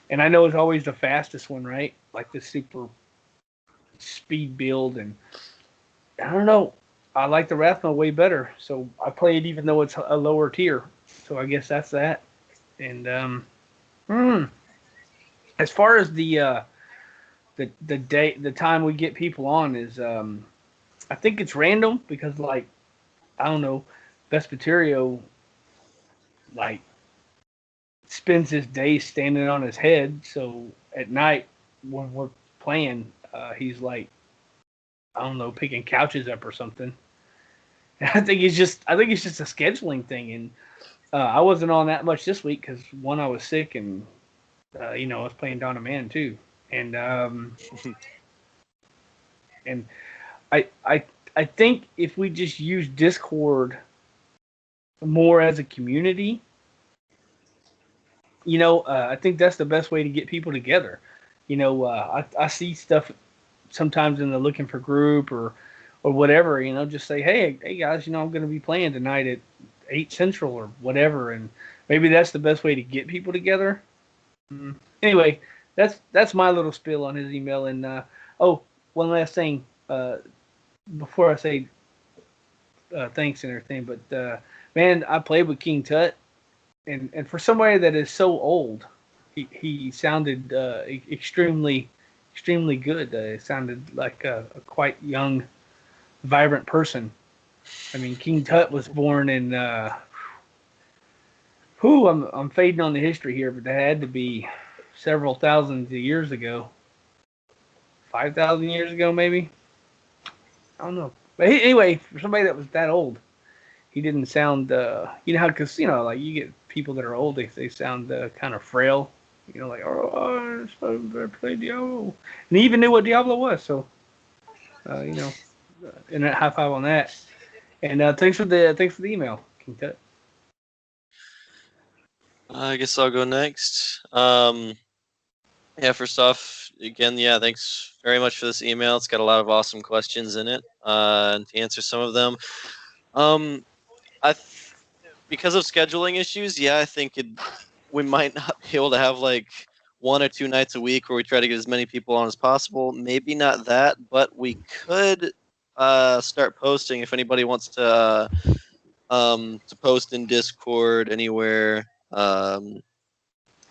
And I know it's always the fastest one, right? Like the super speed build, and I don't know. I like the Rathma way better, so I play it even though it's a lower tier. So I guess that's that. And as far as the time we get people on is, I think it's random because like I don't know, Vespertilio like spends his day standing on his head. So at night when we're playing, he's like I don't know, picking couches up or something. And I think it's just a scheduling thing. And I wasn't on that much this week because one, I was sick, and I was playing Dawn of Man too. And and I I I think if we just use Discord more as a community, I think that's the best way to get people together. I see stuff sometimes in the looking for group or whatever. Just say, hey guys, I'm going to be playing tonight at 8 Central or whatever, and maybe that's the best way to get people together. Anyway, that's my little spill on his email. And oh, one last thing before I say thanks and everything, but man, I played with King Tut, and for somebody that is so old, he sounded extremely good. It sounded like a quite young, vibrant person. I mean, King Tut was born in. I'm fading on the history here, but that had to be several thousands of years ago. 5,000 years ago, maybe. I don't know. But anyway, for somebody that was that old, he didn't sound. How because like you get people that are old, they sound kind of frail. Like I'm supposed to play Diablo, and he even knew what Diablo was. So, and a high five on that. And thanks for the email, King Tut. I guess I'll go next. Yeah, first off, again, yeah, thanks very much for this email. It's got a lot of awesome questions in it. And to answer some of them, um, because of scheduling issues, yeah, I think we might not be able to have like 1 or 2 nights a week where we try to get as many people on as possible. Maybe not that, but we could start posting if anybody wants to post in Discord anywhere.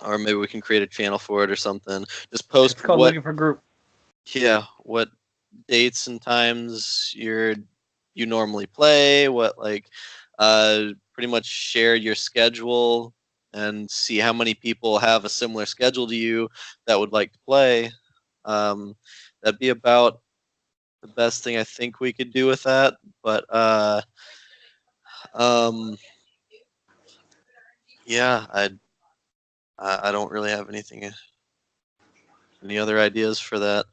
Or maybe we can create a channel for it or something. Just post It's called what, looking for group. yeah, what dates and times you normally play. What pretty much share your schedule and see how many people have a similar schedule to you that would like to play. Um, that'd be about the best thing I think we could do with that. But um, yeah, I don't really have any other ideas for that.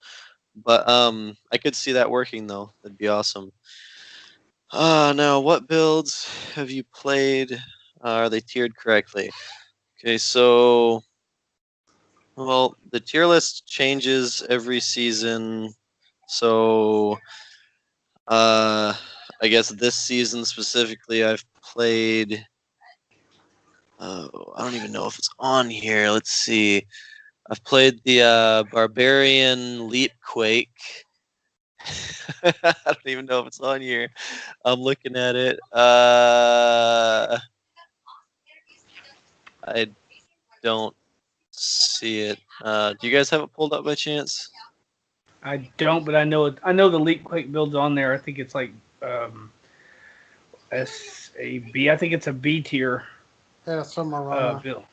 But I could see that working though. That'd be awesome. Now what builds have you played? Are they tiered correctly? Okay, so well, the tier list changes every season. So uh I guess this season specifically I've played I don't even know if it's on here. Let's see. I've played the Barbarian Leap Quake. I don't even know if it's on here. I'm looking at it. I don't see it. Do you guys have it pulled up by chance? I don't, but I know it. I know the Leap Quake build's on there. I think it's like SAB. I think it's a B tier Yeah, somewhere around there. build.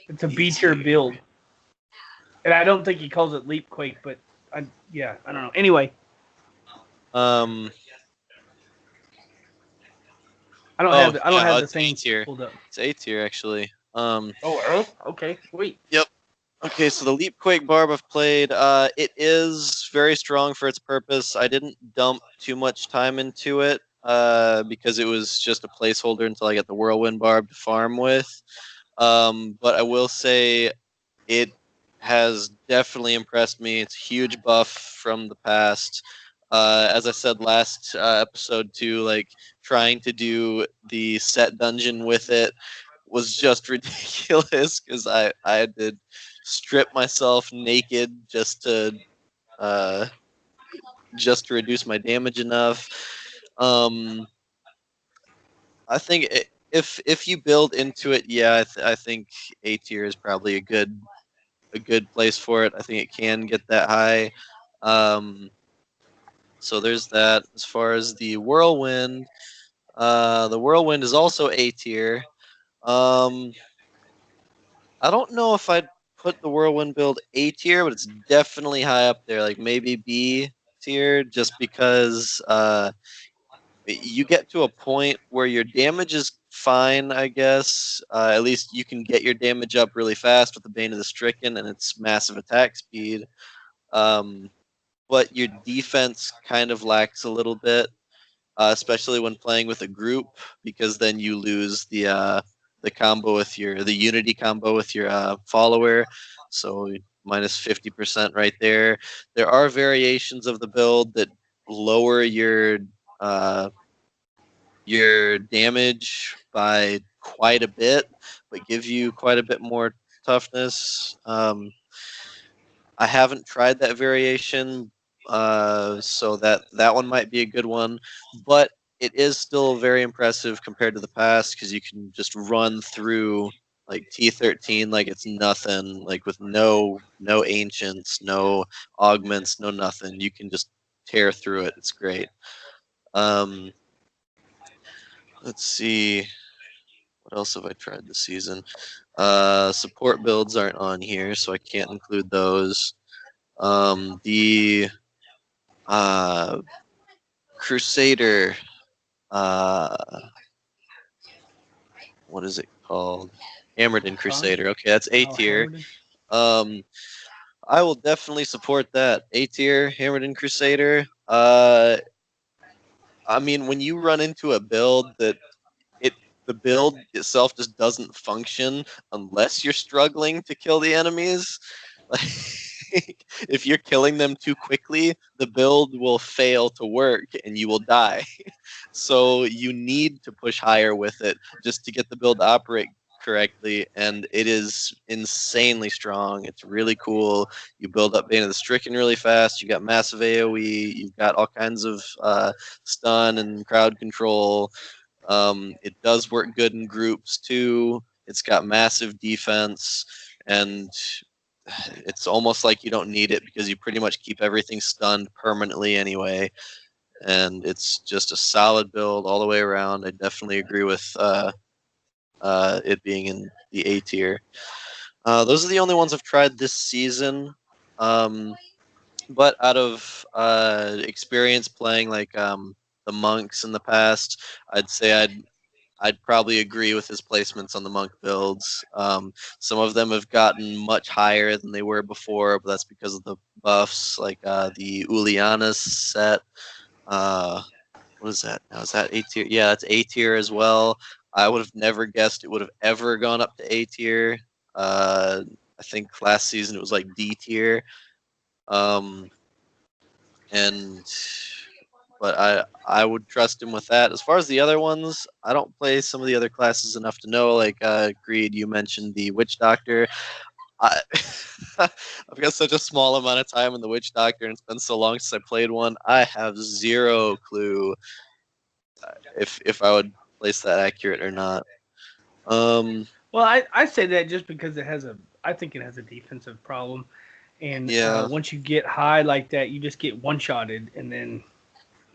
It's a B tier build. And I don't think he calls it Leap Quake, but I don't know. Anyway, Um. I don't have the It's A thing tier. pulled up. It's A tier actually. Oh, Earth? Okay, sweet. Yep. Okay, so the Leap Quake Barb I've played, it is very strong for its purpose. I didn't dump too much time into it because it was just a placeholder until I got the Whirlwind Barb to farm with. But I will say it has definitely impressed me. It's a huge buff from the past. As I said last episode too, like trying to do the set dungeon with it was just ridiculous because I had to strip myself naked uh, just to reduce my damage enough. Um, I think if you build into it, yeah, I think A tier is probably a good place for it. I think it can get that high. Um, so there's that. As far as the whirlwind is also A tier. Um, I don't know if I'd put the whirlwind build A tier, but it's definitely high up there, like maybe B tier, just because you get to a point where your damage is fine, I guess. At least you can get your damage up really fast with the Bane of the Stricken and its massive attack speed. Um, but your defense kind of lacks a little bit, especially when playing with a group, because then you lose the combo with the unity combo with your follower. So minus 50% right there. There are variations of the build that lower uh, your damage by quite a bit, but give you quite a bit more toughness. I haven't tried that variation, so that one might be a good one, but it is still very impressive compared to the past because you can just run through like T13 like it's nothing, like with no ancients, no augments, no nothing. You can just tear through it. It's great. Um, let's see. What else have I tried this season? Support builds aren't on here, so I can't include those. The uh, Crusader, uh, what is it called? Hammered in Con? Crusader. Okay, that's A Oh, tier. Hamilton. Um, I will definitely support that. A tier, Hammered in Crusader. I mean, when you run into a build that it the build itself just doesn't function unless you're struggling to kill the enemies. Like, if you're killing them too quickly, the build will fail to work and you will die. So you need to push higher with it just to get the build to operate correctly, and it is insanely strong. It's really cool. You build up Bane of the Stricken really fast. You got massive AoE. You've got all kinds of stun and crowd control. It does work good in groups too. It's got massive defense, and it's almost like you don't need it because you pretty much keep everything stunned permanently anyway. And it's just a solid build all the way around. I definitely agree with it being in the A tier. Those are the only ones I've tried this season. Um, but out of experience playing like the monks in the past, I'd say I'd probably agree with his placements on the monk builds. Some of them have gotten much higher than they were before, but that's because of the buffs, like the Ulianas set. Uh, what is that? Now is that A tier? Yeah, that's A tier as well. I would have never guessed it would have ever gone up to A tier. Uh, I think last season it was like D tier. Um, and but I would trust him with that. As far as the other ones, I don't play some of the other classes enough to know. Like Greed, you mentioned the Witch Doctor. I I've got such a small amount of time in the Witch Doctor, and it's been so long since I played one. I have zero clue if I would place that accurate or not. Um, Well, I say that just because I think it has a defensive problem, and yeah, once you get high like that, you just get one shotted, and then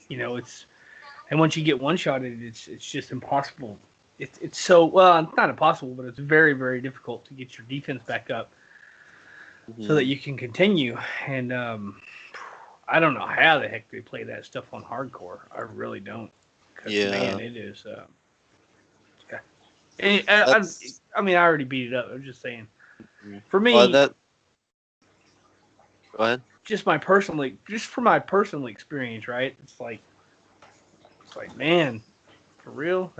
it's and once you get one shotted, it's just impossible. It's so well, it's not impossible, but it's very very difficult to get your defense back up. so that Mhm. you can continue. And I don't know how the heck they play that stuff on hardcore. I really don't, because man, Yeah, it is. Yeah. I, that's I mean, I already beat it up. I'm just saying. mm. For Well, me, that. Go ahead. just for my personal experience, right? It's like, man, for real.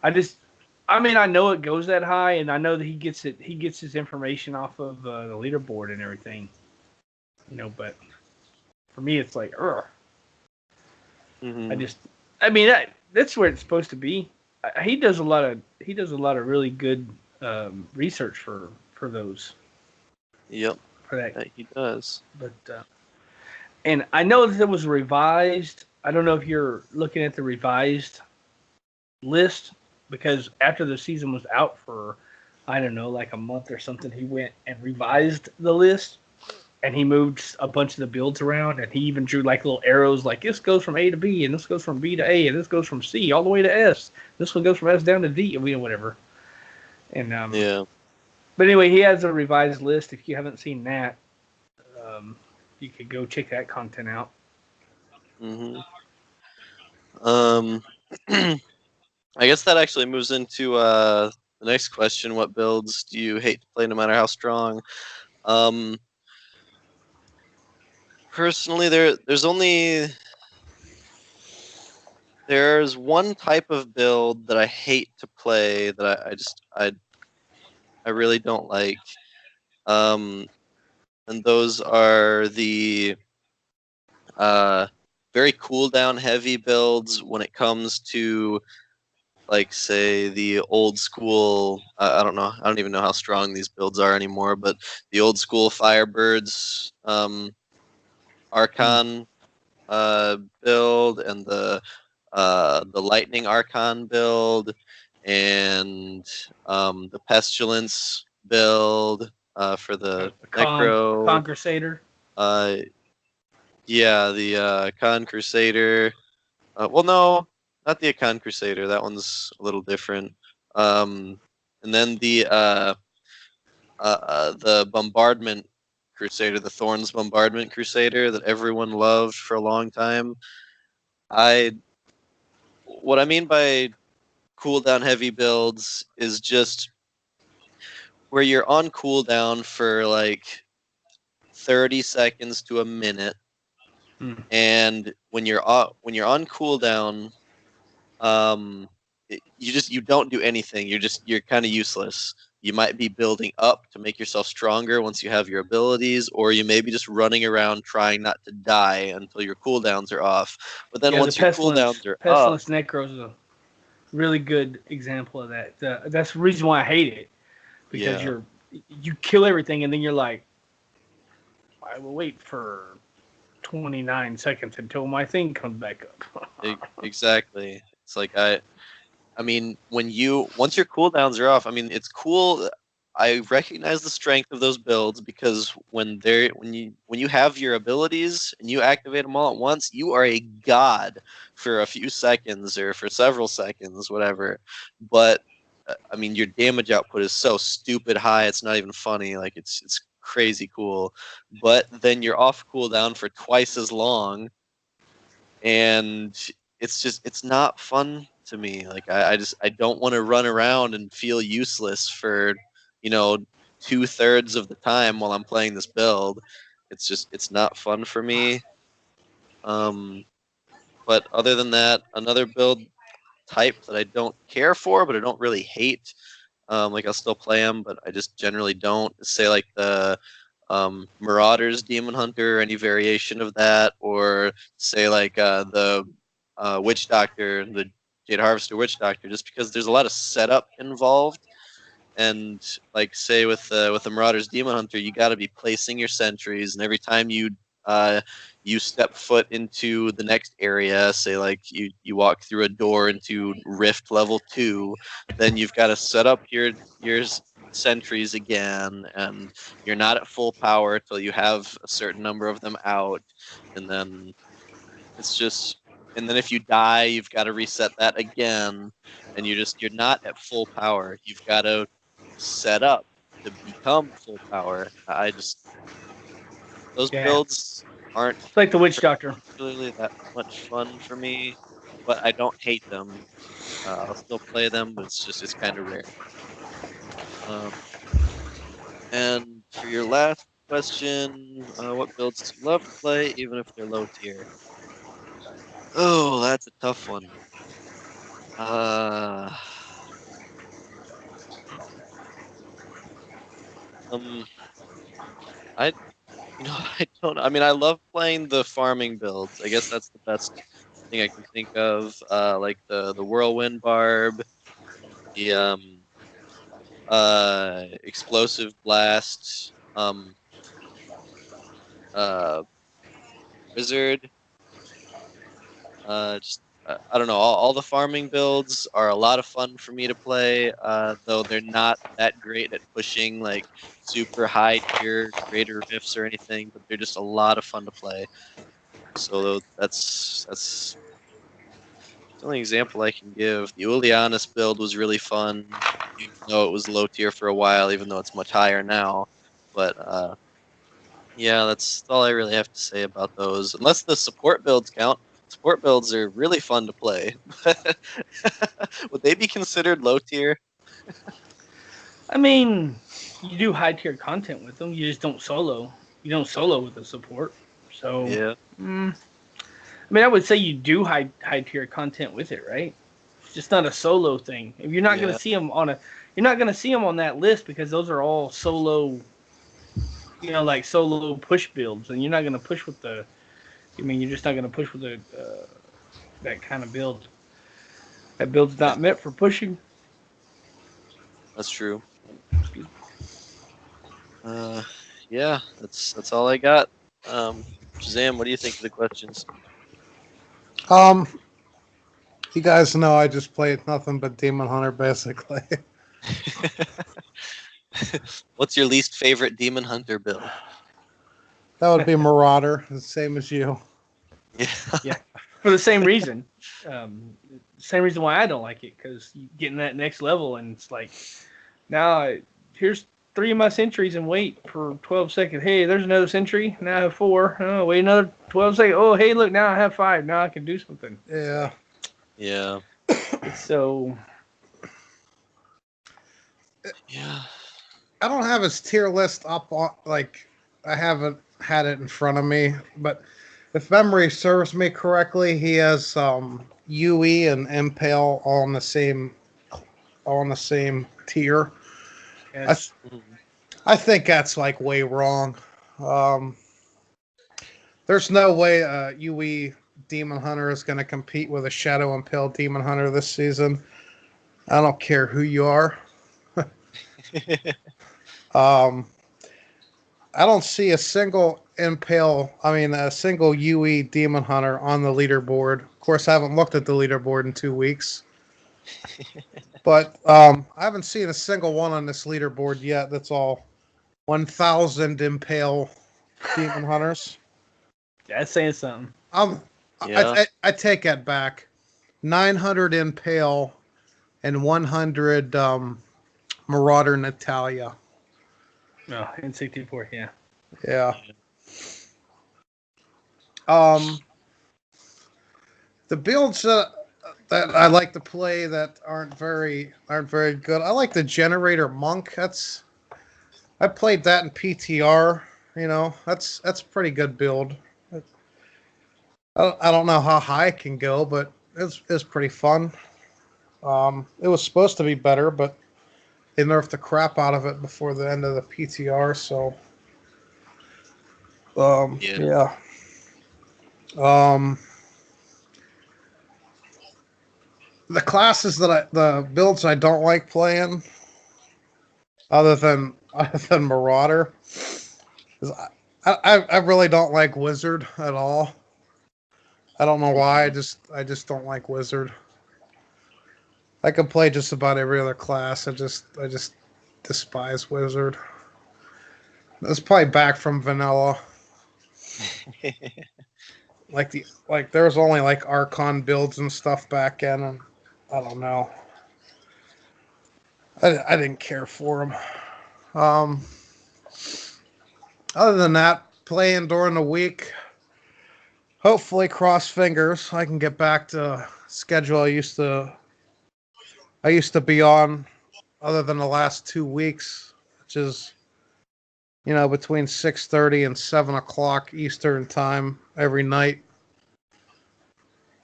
I just, I mean, I know it goes that high, and I know that he gets his information off of the leaderboard and everything, But for me, it's like, ugh. I Hmm. just, I mean, that's where it's supposed to be. He does a lot of really good research for those Yep, for that. he does. But and I know that it was revised. I don't know if you're looking at the revised list because after the season was out for I don't know like a month or something, he went and revised the list and he moved a bunch of the builds around and he even drew like little arrows like this goes from A to B and this goes from B to A and this goes from C all the way to S. This one goes from S down to D, whatever. And Yeah. but anyway, he has a revised list. If you haven't seen that, um, you could go check that content out. Hmm. Um, I guess that actually moves into the next question. What builds do you hate to play no matter how strong? Um, Personally, there's one type of build that I hate to play that I really don't like. Um, and those are the uh very cooldown heavy builds when it comes to like say the old school I don't know, I don't even know how strong these builds are anymore, but the old school Firebirds Hmm. Archon build and the Lightning Archon build and the Pestilence build for the Necro. Con Crusader. Uh, yeah, the Khan Crusader. Well, no, not the Khan Crusader. That one's a little different. And then the Bombardment Crusader, the Thorns Bombardment Crusader that everyone loved for a long time. I What I mean by cooldown heavy builds is just where you're on cooldown for like 30 seconds to a minute, Hmm. and when you're on cooldown, um, you don't do anything. You're kind of useless. You might be building up to make yourself stronger once you have your abilities, or you may be just running around trying not to die until your cooldowns are off. But then Yeah, the once your cooldowns are up, Pestilence Necros is a really good example of that. That's the reason why I hate it because yeah, you kill everything and then you're like, I will wait for 29 seconds until my thing comes back up. exactly. It's like I mean, once your cooldowns are off, I mean, it's cool. I recognize the strength of those builds because when you have your abilities and you activate them all at once, you are a god for a few seconds or for several seconds, whatever. But I mean, your damage output is so stupid high; it's not even funny. Like it's crazy cool. But then you're off cooldown for twice as long, and it's not fun to me. Like I don't want to run around and feel useless for you know 2/3 of the time while I'm playing this build. It's not fun for me. Um, but other than that, another build type that I don't care for, but I don't really hate. Like I'll still play them, but I just generally don't. Say like the Marauders Demon Hunter, any variation of that, or say like the Witch Doctor, the Jade Harvester Witch Doctor, just because there's a lot of setup involved. And like say with the Marauders Demon Hunter, you got to be placing your sentries, and every time uh, you step foot into the next area, say like you walk through a door into Rift level 2, then you've got to set up your sentries again, and you're not at full power till you have a certain number of them out, and then it's just and then if you die, you've got to reset that again, and you're not at full power. You've got to set up. to become full power. Those Yeah. builds aren't It's like the Witch Doctor. particularly that much fun for me, but I don't hate them. I'll still play them, but it's kind of rare. Um, and for your last question, what builds do you love to play, even if they're low tier? Oh, that's a tough one. Uh, um, I I don't. I mean, I love playing the farming builds. I guess that's the best thing I can think of. Like the whirlwind barb, the explosive blast, uh, wizard. Just I don't know. All the farming builds are a lot of fun for me to play. Though they're not that great at pushing like super high tier greater rifts or anything, but they're just a lot of fun to play. So that's the only example I can give. The Ulianis build was really fun, even though it was low tier for a while, even though it's much higher now. But yeah, that's all I really have to say about those. Unless the support builds count. Support builds are really fun to play. Would they be considered low tier? I mean, you do high tier content with them. You just don't solo. You don't solo with the support. So, Yeah. I mean, I would say you do high tier content with it, right? It's just not a solo thing. If you're not Yeah. gonna see them on a, you're not gonna see them on that list because those are all solo. Like solo push builds, and you're not gonna push with the. I mean, you're just not gonna push with the that kind of build. That build's Yeah, not meant for pushing. that's true. Uh, yeah, that's all I got. Um, Shazam, what do you think of the questions? Um, you guys know I just played nothing but Demon Hunter basically. What's your least favorite Demon Hunter build? That would be Marauder, the same as you. Yeah. Yeah, for the same reason. Same reason why I don't like it, because you get in that next level and it's like, now here's 3 of my sentries and wait for 12 seconds. Hey, there's another sentry. Now I have 4. Oh, wait another 12 seconds. Oh, hey, look, now I have 5. Now I can do something. Yeah. Yeah. So, Yeah. I don't have his tier list up on, like, I haven't had it in front of me, but if memory serves me correctly, he has UE and Impale all on the same tier. I yes. Mhm. I think that's like way wrong. Um, there's no way UE Demon Hunter is going to compete with a Shadow Impale Demon Hunter this season. I don't care who you are. Um, I don't see a single a single UE Demon Hunter on the leaderboard. Of course, I haven't looked at the leaderboard in 2 weeks, but I haven't seen a single one on this leaderboard yet. That's all 1,000 Impale Demon Hunters. That's saying something. Um, Yeah. I take that back. 900 Impale and 100 Marauder Natalia. No, N64, yeah. Yeah. Um, the builds that I like to play that aren't very good. I like the Generator Monk. I played that in PTR. That's a pretty good build. I don't know how high it can go, but it's pretty fun. It was supposed to be better, but they nerfed the crap out of it before the end of the PTR. So, Yeah. yeah. Um, the builds I don't like playing, other than Marauder, is I really don't like Wizard at all. I don't know why. I just don't like Wizard. I can play just about every other class. I just despise Wizard. It's probably back from vanilla. Like there was only like Archon builds and stuff back in, and I don't know. I didn't care for them. Um, other than that, playing during the week. Hopefully, cross fingers, I can get back to schedule I used to be on, other than the last 2 weeks, which is between 6:30 and 7 o'clock Eastern time every night,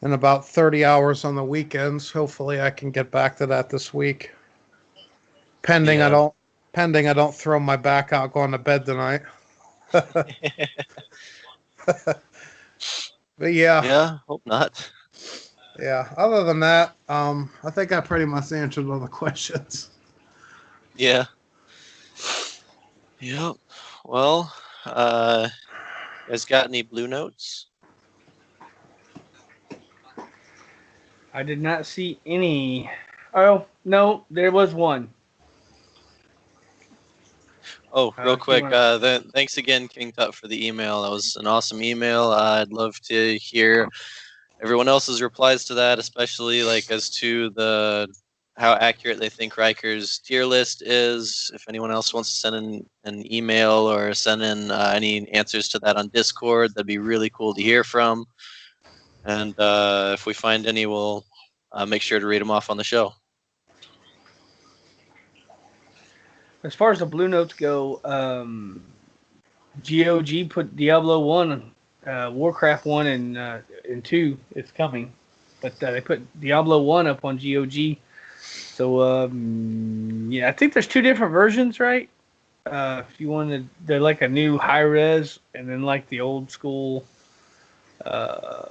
and about 30 hours on the weekends. Hopefully, I can get back to that this week. Pending I Yeah. don't pending I don't throw my back out going to bed tonight. But yeah, Yeah, hope not. yeah. Other than that, I think I pretty much answered all the questions. Yeah. Yep. Well, you guys got any blue notes? I did not see any. Oh no, there was one. Oh, real If you quick, want then thanks again, King Tut, for the email. That was an awesome email. I'd love to hear everyone else's replies to that, especially like as to the how accurate they think Riker's tier list is. If anyone else wants to send in an email or send in any answers to that on Discord, that'd be really cool to hear from. And if we find any, we'll make sure to read them off on the show. as far as the blue notes go, GOG put Diablo 1, Warcraft 1 and 2. It's coming. But they put Diablo 1 up on GOG. So, yeah, I think there's two different versions, right? If you wanted, they're like a new high res and then like the old school uh,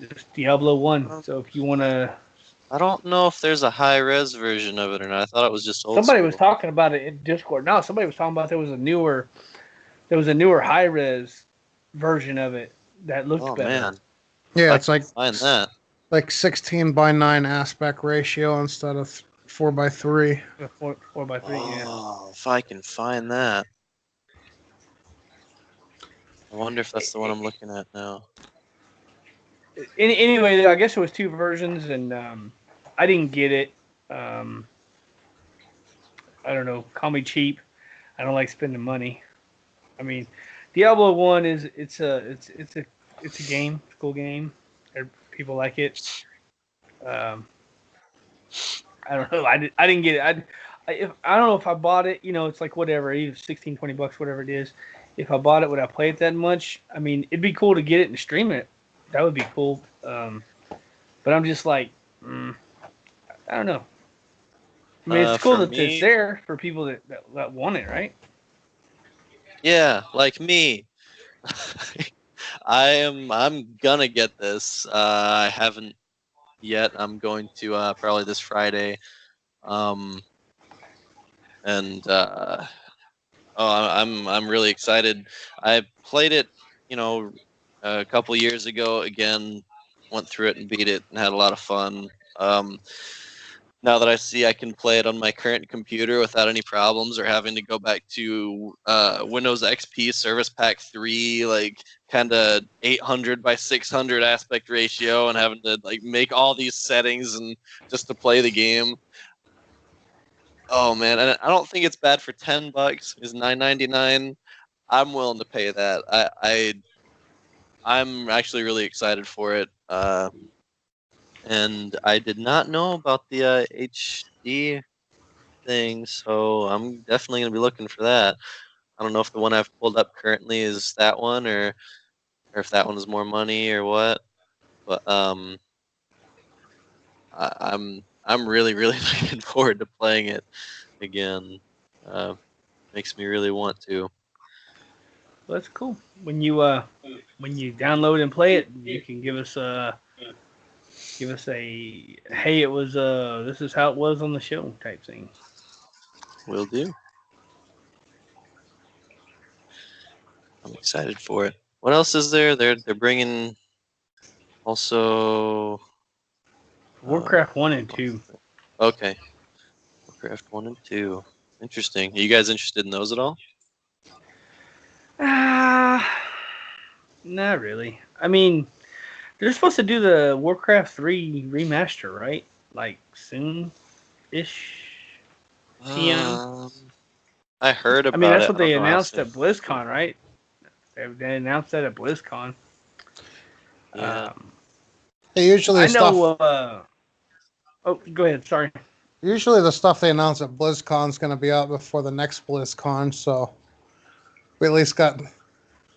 just Diablo 1. So if you want to. I don't know if there's a high res version of it or not. I thought it was just old Somebody was school. talking about it in Discord. No, somebody was talking about there was a newer high res version of it that looked Oh better. man, Yeah, I it's can like find that. 16:9 aspect ratio instead of 4:3. 4x3, yeah. Oh, if I can find that. I wonder if that's the one I'm looking at now. Anyway, I guess it was two versions, and I didn't get it. I don't know. Call me cheap. I don't like spending money. I mean, Diablo 1 is it's a game, it's a cool game. People like it. Um, I don't know. I didn't get it. I don't know if I bought it. It's like whatever, either 16, $20, whatever it is. If I bought it, would I play it that much? I mean, it'd be cool to get it and stream it. That would be cool. But I'm just like, I don't know. I mean, it's cool For that it's me, there for people that want it, right? yeah, like me. I'm gonna get this. I haven't yet. I'm going to probably this Friday. Um, and I'm really excited. I played it, you know, a couple years ago. Again, went through it and beat it and had a lot of fun. Um, now that I see I can play it on my current computer without any problems or having to go back to Windows XP Service Pack 3, like kind of 800 by 600 aspect ratio, and having to like make all these settings and just to play the game. Oh man, and I don't think it's bad for $10. It's $9.99. I'm willing to pay that. I'm actually really excited for it. And I did not know about the HD thing, so I'm definitely gonna be looking for that. I don't know if the one I've pulled up currently is that one, or if that one is more money or what. But I'm really really looking forward to playing it again. Makes me really want to. Well, that's cool. When you download and play it, you can give us a hey, it was this is how it was on the show type thing. Will do. I'm excited for it. What else is there? They're bringing also. Warcraft 1 and 2. Okay, Warcraft 1 and 2. Interesting. Are you guys interested in those at all? Ah, not really. I mean, they're supposed to do the Warcraft 3 remaster, right? Like soon ish. Xi'an. I heard I mean, about that's it. what I don't they know how announced soon. at BlizzCon, right? They announced that at BlizzCon. Yeah. Usually I the stuff, know. Oh, go ahead. Sorry. usually the stuff they announce at BlizzCon is going to be out before the next BlizzCon. So we at least got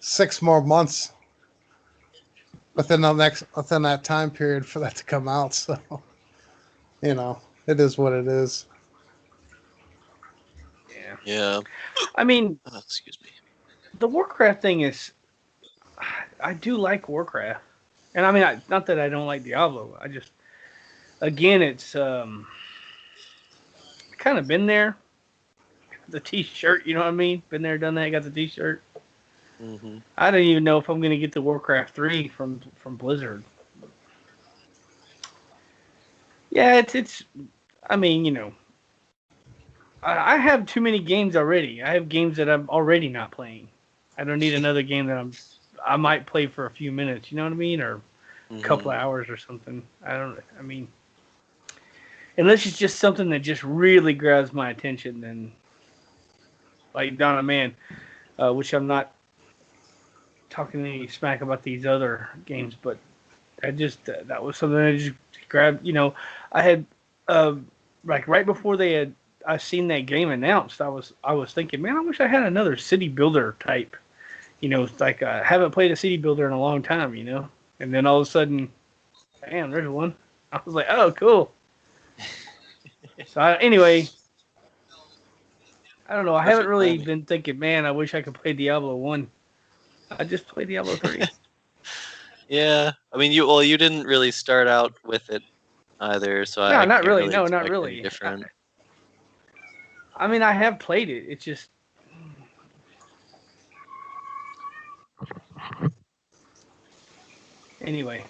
6 more months within that time period for that to come out. So it is what it is. Yeah. Yeah. I mean, Excuse me. the Warcraft thing is. I do like Warcraft, and I mean, not that I don't like Diablo. I just, again, it's kind of been there. The T-shirt, you know what I mean? Been there, done that. Got the T-shirt. Hmm. I don't even know if I'm gonna get the Warcraft 3 from Blizzard. Yeah, it's. I mean, I have too many games already. I have games that I'm already not playing. I don't need another game that I might play for a few minutes. You know what I mean? Or a couple Hmm. of hours or something. I don't. I mean, unless it's just something that just really grabs my attention, then like Donna Man, which I'm not talking any smack about these other games, but I just that was something I just grabbed. I had uh, like right before I seen that game announced. I was thinking, man, I wish I had another city builder type. It's like I haven't played a city builder in a long time. And then all of a sudden, bam, there's one. I was like, oh, cool. So anyway, I don't know. I haven't Perfect really timing. been thinking, man, I wish I could play Diablo 1. I just played Diablo 3. Yeah. I mean, you didn't really start out with it either, so No, I not can't really. really No, not expect any really. different. I mean, I have played it. It's just. Anyway.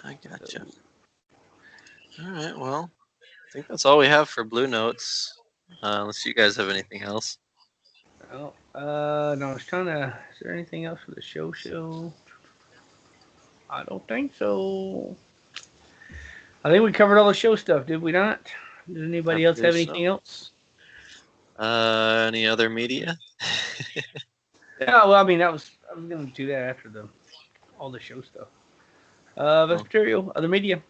I gotcha. So, All right. Well, I think that's all we have for Blue Notes. Unless you guys have anything else. well, no, I was trying to. Is there anything else for the show? I don't think so. I think we covered all the show stuff, did we not? Does I anybody else believe have so. anything else? Any other media? Yeah, well, I mean, I was gonna do that after all the show stuff. Well, Vespertilio, other media.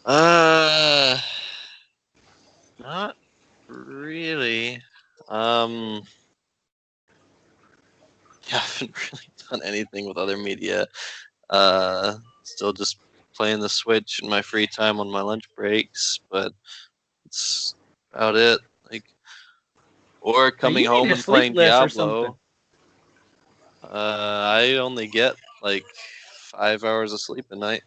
uh, not really. Um, yeah, I haven't really done anything with other media. Still just playing the Switch in my free time on my lunch breaks, but it's about it. Like, or Now coming you need home to and sleep playing less or something. Diablo. I only get like 5 hours of sleep a night.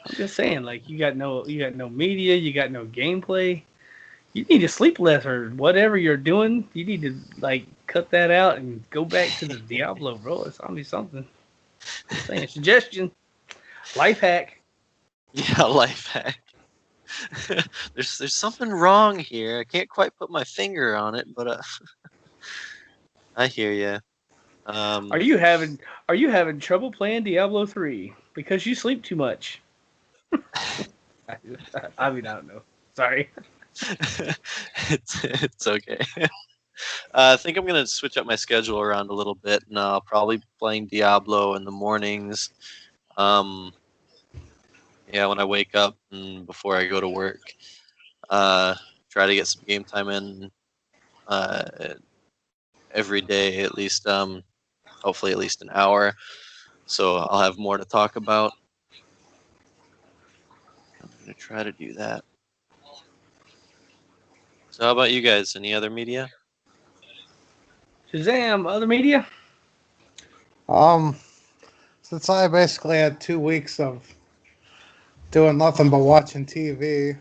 I'm just saying, like you got no media, you got no gameplay. You need to sleep less or whatever you're doing. You need to like cut that out and go back to the Diablo, bro. It's on me something. Just saying, suggestion, life hack. Yeah, life hack. There's something wrong here. I can't quite put my finger on it, but I hear you. Are Um, you having Are you having trouble playing Diablo 3 because you sleep too much? I mean, I don't know. Sorry. it's okay. I think I'm gonna switch up my schedule around a little bit, and I'll probably be playing Diablo in the mornings. Um, yeah, when I wake up and before I go to work. Uh, Try to get some game time in uh, every day, at least. Hopefully, at least an hour. So I'll have more to talk about. I'm gonna try to do that. So how about you guys? Any other media? Shazam, other media. Um, since I basically had 2 weeks of doing nothing but watching TV,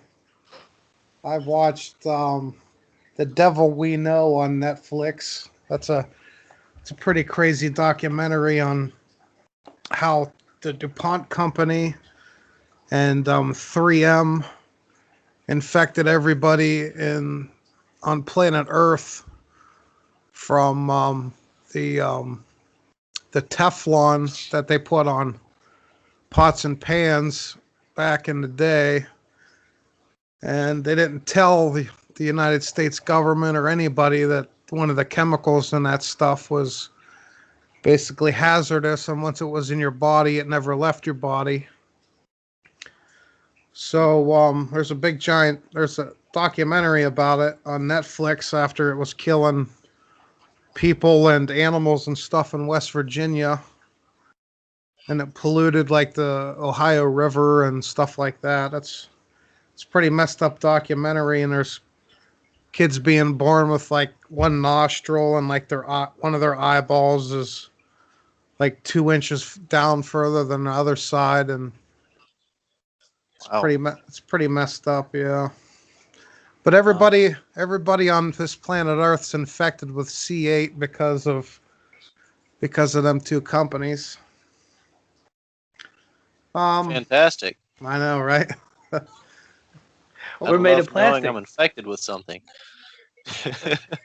I've watched The Devil We Know on Netflix. It's a pretty crazy documentary on how the DuPont company and 3M infected everybody in on planet Earth from the the Teflon that they put on pots and pans back in the day, and they didn't tell the United States government or anybody that one of the chemicals in that stuff was basically hazardous, and once it was in your body, it never left your body. So there's a documentary about it on Netflix after it was killing people and animals and stuff in West Virginia, and it polluted like the Ohio River and stuff like that. It's a pretty messed up documentary, and there's kids being born with like one nostril, and like one of their eyeballs is like 2 inches down further than the other side, and Wow. it's pretty messed up, yeah. But Wow. everybody on this planet Earth's infected with C8 because of them two companies. Fantastic. I know, right? We're made of knowing plastic. I'm infected with something.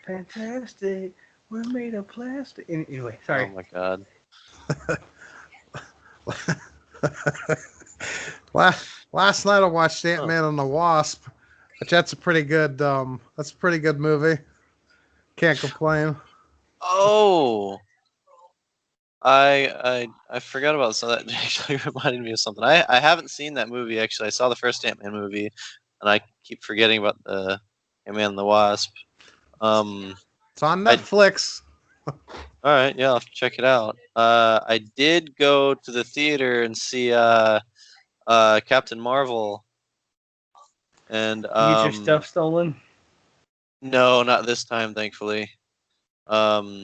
Fantastic. We're made of plastic. Anyway, sorry. Oh my god. Last night I watched Ant-Man and the Wasp, which that's a pretty good movie. Can't complain. Oh, I forgot about so that actually reminded me of something. I haven't seen that movie actually. I saw the first Ant-Man movie, and I keep forgetting about the Ant-Man and the Wasp. It's on Netflix. All right, yeah, I'll have to check it out. I did go to the theater and see Captain Marvel, and You get your stuff stolen? no, not this time, thankfully. That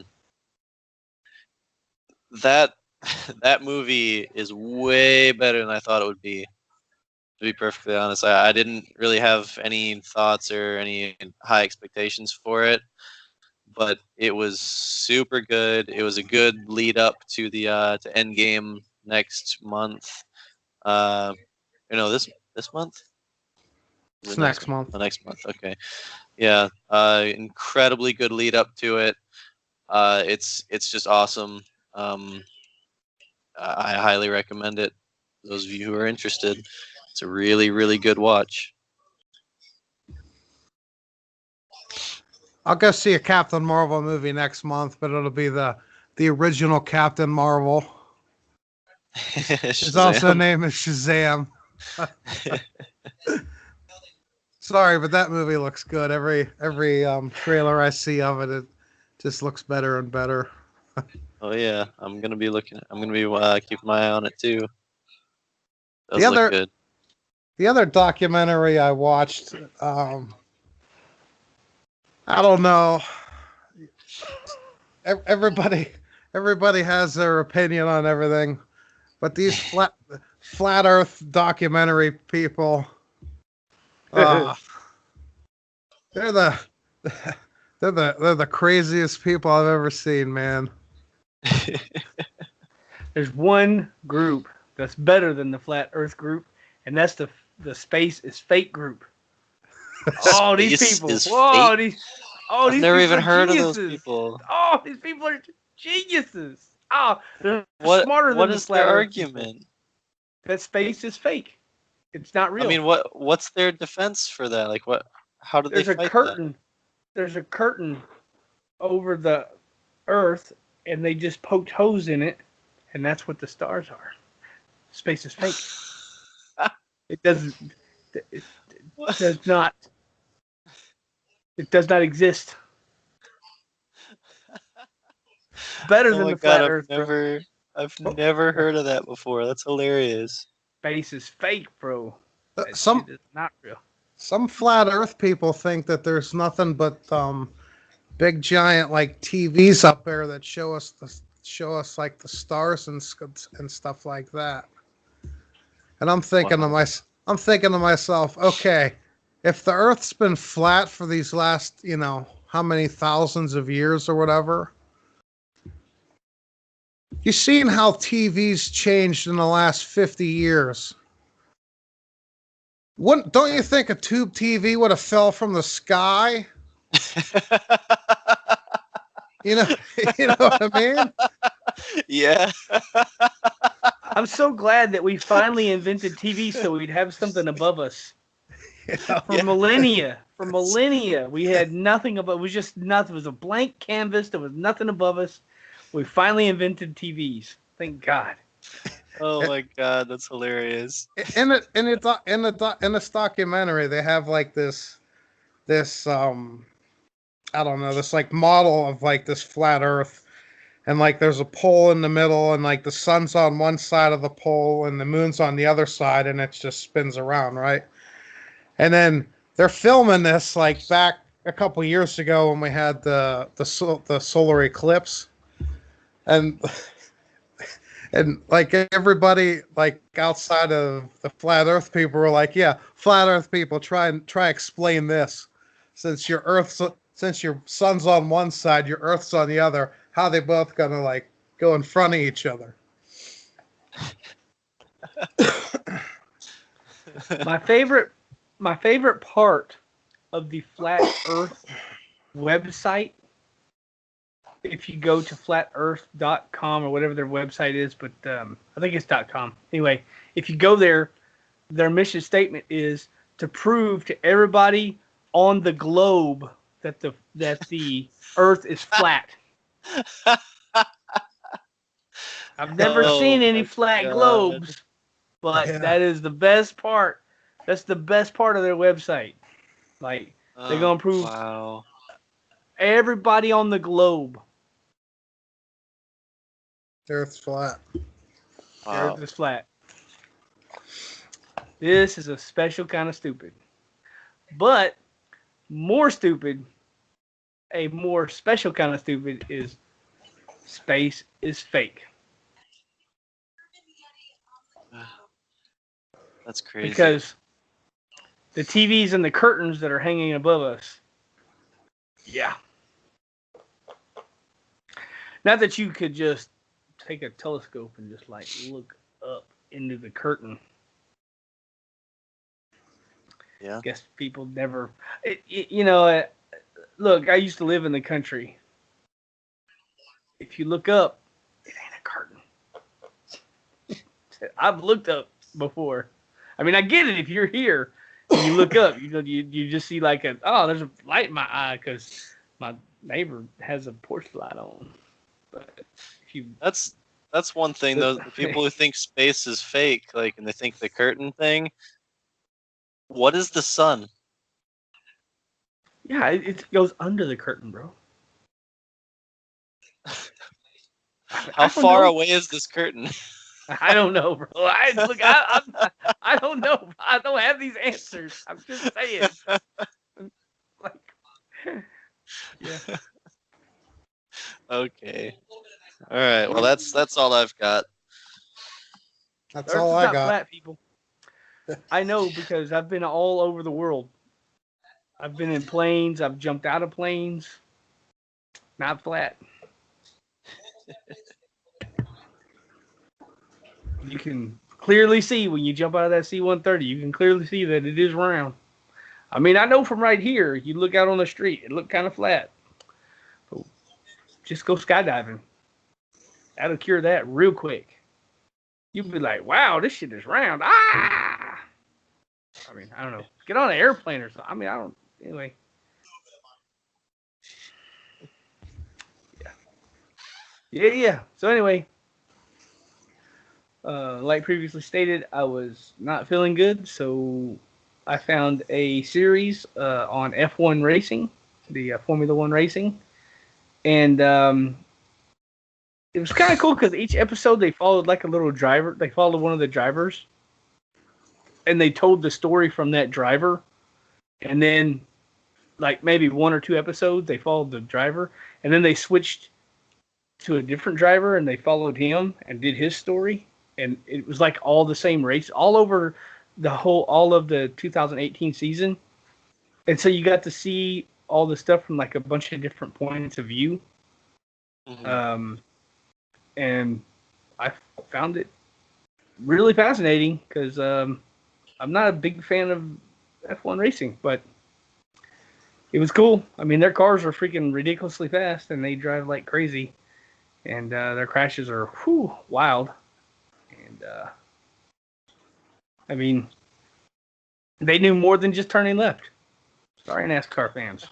that movie is way better than I thought it would be. To be perfectly honest, I didn't really have any thoughts or any high expectations for it, but it was super good. It was a good lead up to the to Endgame next month. This month. It's next month. The next month. Okay. Yeah. Incredibly good lead up to it. It's just awesome. I highly recommend it. Those of you who are interested, it's a really, really good watch. I'll go see a Captain Marvel movie next month, but it'll be the original Captain Marvel. His also name is Shazam. Sorry, but that movie looks good. Every trailer I see of it, it just looks better and better. Oh yeah, I'm gonna be keeping my eye on it too. Does The look good. The other documentary I watched, I don't know. Everybody has their opinion on everything, but these flat Earth documentary people, they're the craziest people I've ever seen, man. There's one group that's better than the flat Earth group, and that's the space is fake group. Oh, these people! Whoa, these I've never even heard geniuses. of those people. Oh, these people are geniuses. Oh, they're What, smarter than what the is flat their Earth argument? people. That space is fake. It's not real. I mean, what's their defense for that? Like, what? How do they fight a curtain. There's a curtain over the Earth, and they just poked holes in it, and that's what the stars are. Space is fake. It doesn't. It does not. It does not exist. Better than the flat Earth. I've never heard of that before. That's hilarious. Space is fake, bro. Some is not real. Some flat Earth people think that there's nothing but big giant like TVs up there that show us like the stars and stuff like that. And I'm thinking to myself, okay, if the Earth's been flat for these last, how many thousands of years or whatever, you've seen how TV's changed in the last 50 years. Don't you think a tube TV would have fell from the sky? You know what I mean? Yeah. I'm so glad that we finally invented TV so we'd have something above us. For millennia, we had nothing above. It was just nothing. It was a blank canvas. There was nothing above us. We finally invented TVs. Thank God. Oh my God, that's hilarious. In this documentary, they have like this I don't know, this like model of like this flat Earth, and like there's a pole in the middle, and like the sun's on one side of the pole and the moon's on the other side, and it just spins around, right? And then they're filming this like back a couple years ago when we had the solar eclipse, and and like everybody like outside of the flat Earth people were like, yeah, flat Earth people, try explain this, since since your sun's on one side, your Earth's on the other, how they both gonna like go in front of each other? My favorite part of the Flat Earth website, if you go to flatearth.com or whatever their website is, but I think it's .com. Anyway, if you go there, their mission statement is to prove to everybody on the globe that the Earth is flat. I've never seen any flat globes, but that is the best part. That's the best part of their website. Like, they're going to prove everybody on the globe. The Earth's flat. Wow. The Earth is flat. This is a special kind of stupid. But more stupid, a more special kind of stupid is space is fake. That's crazy. Because the TVs and the curtains that are hanging above us. Yeah. Not that you could just take a telescope and just like look up into the curtain. Yeah. Guess people never, look, I used to live in the country. If you look up, it ain't a curtain. I've looked up before. I mean, I get it if you're here and you look up, you just see like there's a light in my eye because my neighbor has a porch light on. But if you that's one thing though. The people who think space is fake, like, and they think the curtain thing. What is the sun? Yeah, it goes under the curtain, bro. How far away is this curtain? I don't know, bro. I don't know. I don't have these answers. I'm just saying. Yeah. Okay. All right. Well, that's all I've got. That's all I got. Flat, people. I know because I've been all over the world. I've been in planes. I've jumped out of planes. Not flat. You can clearly see when you jump out of that C-130, you can clearly see that it is round. I mean, I know from right here, you look out on the street, it looked kind of flat. But just go skydiving. That'll cure that real quick. You'll be like, wow, this shit is round. Ah! I mean, I don't know. Get on an airplane or something. I mean, I don't. Anyway. Yeah. So anyway, like previously stated, I was not feeling good, so I found a series on F1 racing, the Formula One racing, and it was kind of cool because each episode they followed like a little driver. They followed one of the drivers, and they told the story from that driver, and then like maybe one or two episodes they followed the driver, and then they switched to a different driver and they followed him and did his story, and it was like all the same race all over all of the 2018 season, and so you got to see all the stuff from like a bunch of different points of view. Mm-hmm. And I found it really fascinating because I'm not a big fan of F1 racing, but it was cool. I mean, their cars are freaking ridiculously fast and they drive like crazy, and their crashes are wild. And And I mean, they knew more than just turning left. Sorry, NASCAR fans.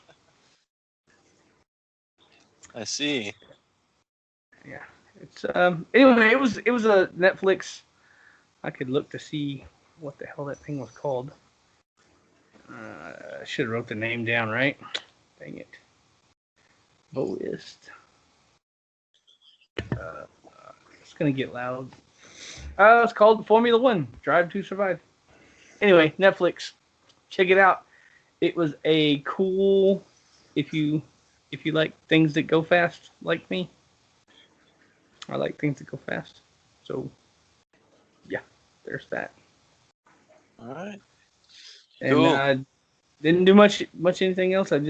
I see. Yeah, it's anyway. It was a Netflix. I could look to see what the hell that thing was called. I should have wrote the name down, right? Dang it. Lowest. It's gonna get loud. It's called Formula One: Drive to Survive. Anyway, Netflix. Check it out. It was a cool. If you like things that go fast, like me, I like things that go fast. So, yeah, there's that. All right. And Cool. didn't do much anything else. I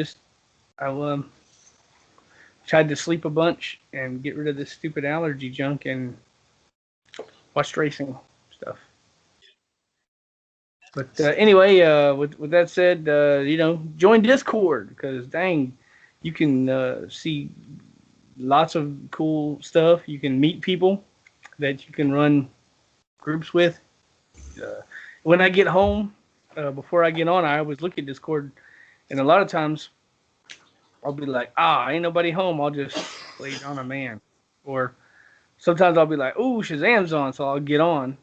tried to sleep a bunch and get rid of this stupid allergy junk and watched racing stuff. But anyway, with that said, join Discord because dang, you can see lots of cool stuff. You can meet people that you can run groups with. When I get home, before I get on, I always look at Discord, and a lot of times I'll be like, ain't nobody home. I'll just play on a man, or sometimes I'll be like, ooh, Shazam's on, so I'll get on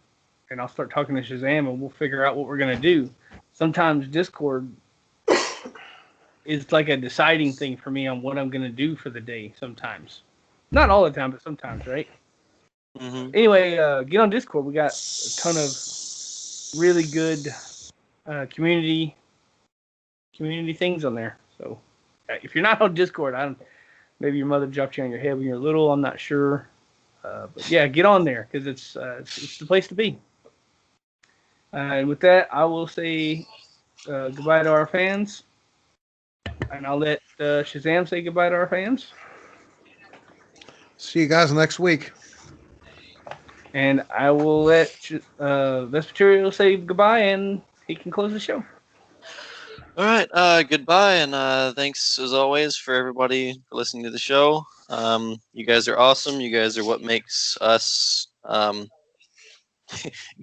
and I'll start talking to Shazam and we'll figure out what we're gonna do. Sometimes Discord is like a deciding thing for me on what I'm gonna do for the day. Sometimes, not all the time, but sometimes, right? Mm-hmm. Anyway, get on Discord. We got a ton of really good community things on there. So if you're not on Discord, maybe your mother dropped you on your head when you're little. I'm not sure. But yeah, get on there because it's the place to be. And with that, I will say goodbye to our fans, and I'll let Shazam say goodbye to our fans. See you guys next week. And I will let Vespertilio say goodbye, and he can close the show. All right. Goodbye, and thanks as always for everybody for listening to the show. You guys are awesome. You guys are what makes us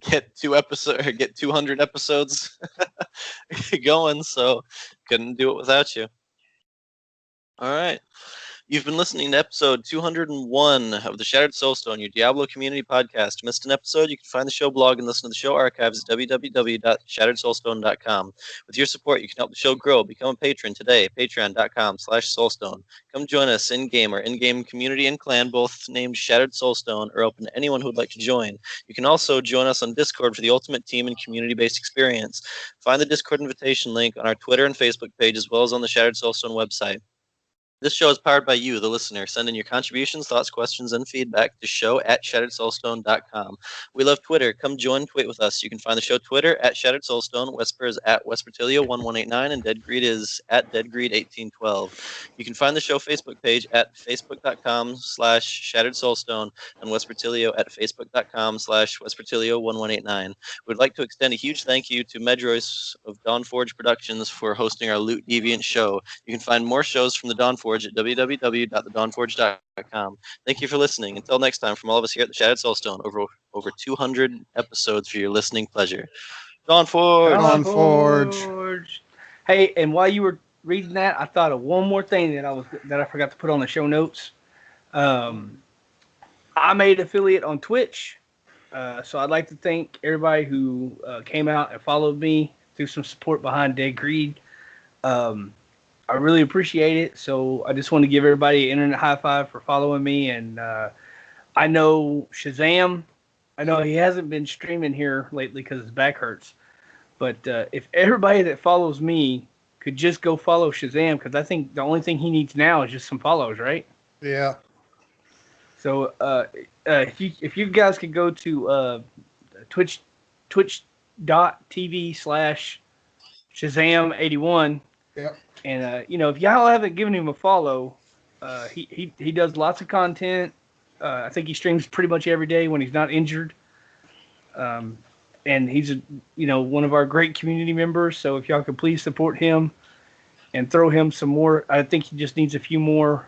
get 200 episodes going. So couldn't do it without you. All right. You've been listening to episode 201 of the Shattered Soulstone, your Diablo community podcast. Missed an episode? You can find the show blog and listen to the show archives at www.shatteredsoulstone.com. With your support, you can help the show grow. Become a patron today, patreon.com/soulstone. Come join us in-game or in-game community and clan, both named Shattered Soulstone, are open to anyone who would like to join. You can also join us on Discord for the ultimate team and community-based experience. Find the Discord invitation link on our Twitter and Facebook page, as well as on the Shattered Soulstone website. This show is powered by you, the listener. Send in your contributions, thoughts, questions, and feedback to show@shatteredsoulstone.com. We love Twitter. Come join tweet with us. You can find the show Twitter at Shattered Soulstone, Wesper is at Vespertilio1189, and Deadgreed is at Deadgreed1812. You can find the show Facebook page at facebook.com/Shattered Soulstone and Vespertilio at facebook.com/Vespertilio1189. We'd like to extend a huge thank you to Medroyce of Dawnforge Productions for hosting our Loot Deviant show. You can find more shows from the Dawnforge at www.thedawnforge.com. Thank you for listening. Until next time, from all of us here at the Shattered Soulstone, over 200 episodes for your listening pleasure. Dawnforge! Dawnforge. Hey, and while you were reading that, I thought of one more thing that I forgot to put on the show notes. I made affiliate on Twitch, so I'd like to thank everybody who came out and followed me, threw some support behind Deadgreed. I really appreciate it. So I just want to give everybody an internet high five for following me. And I know Shazam. I know he hasn't been streaming here lately because his back hurts. But if everybody that follows me could just go follow Shazam, because I think the only thing he needs now is just some follows, right? Yeah. So if you guys could go to twitch.tv/Shazam81. Yep. And if y'all haven't given him a follow, he does lots of content. I think he streams pretty much every day when he's not injured. And he's one of our great community members. So if y'all could please support him and throw him some more, I think he just needs a few more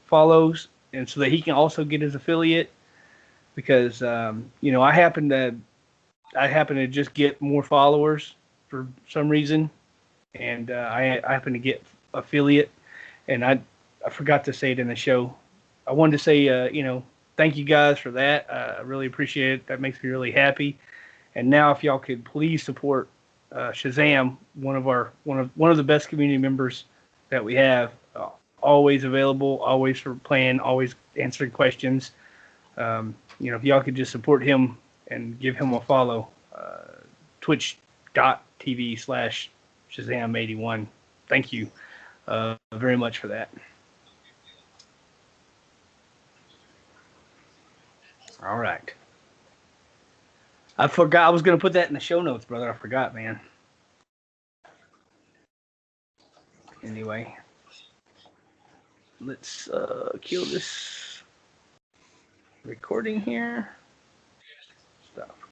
follows, and so that he can also get his affiliate. because I happen to just get more followers for some reason, and I happen to get affiliate, and I forgot to say it in the show. I wanted to say thank you guys for that. I really appreciate it. That makes me really happy. And now, if y'all could please support Shazam, one of the best community members that we have, always available, always for playing, always answering questions. If y'all could just support him and give him a follow, twitch.tv/Shazam81. Thank you very much for that. All right. I forgot I was gonna put that in the show notes, brother. I forgot, man. Anyway, let's kill this recording here. Stop.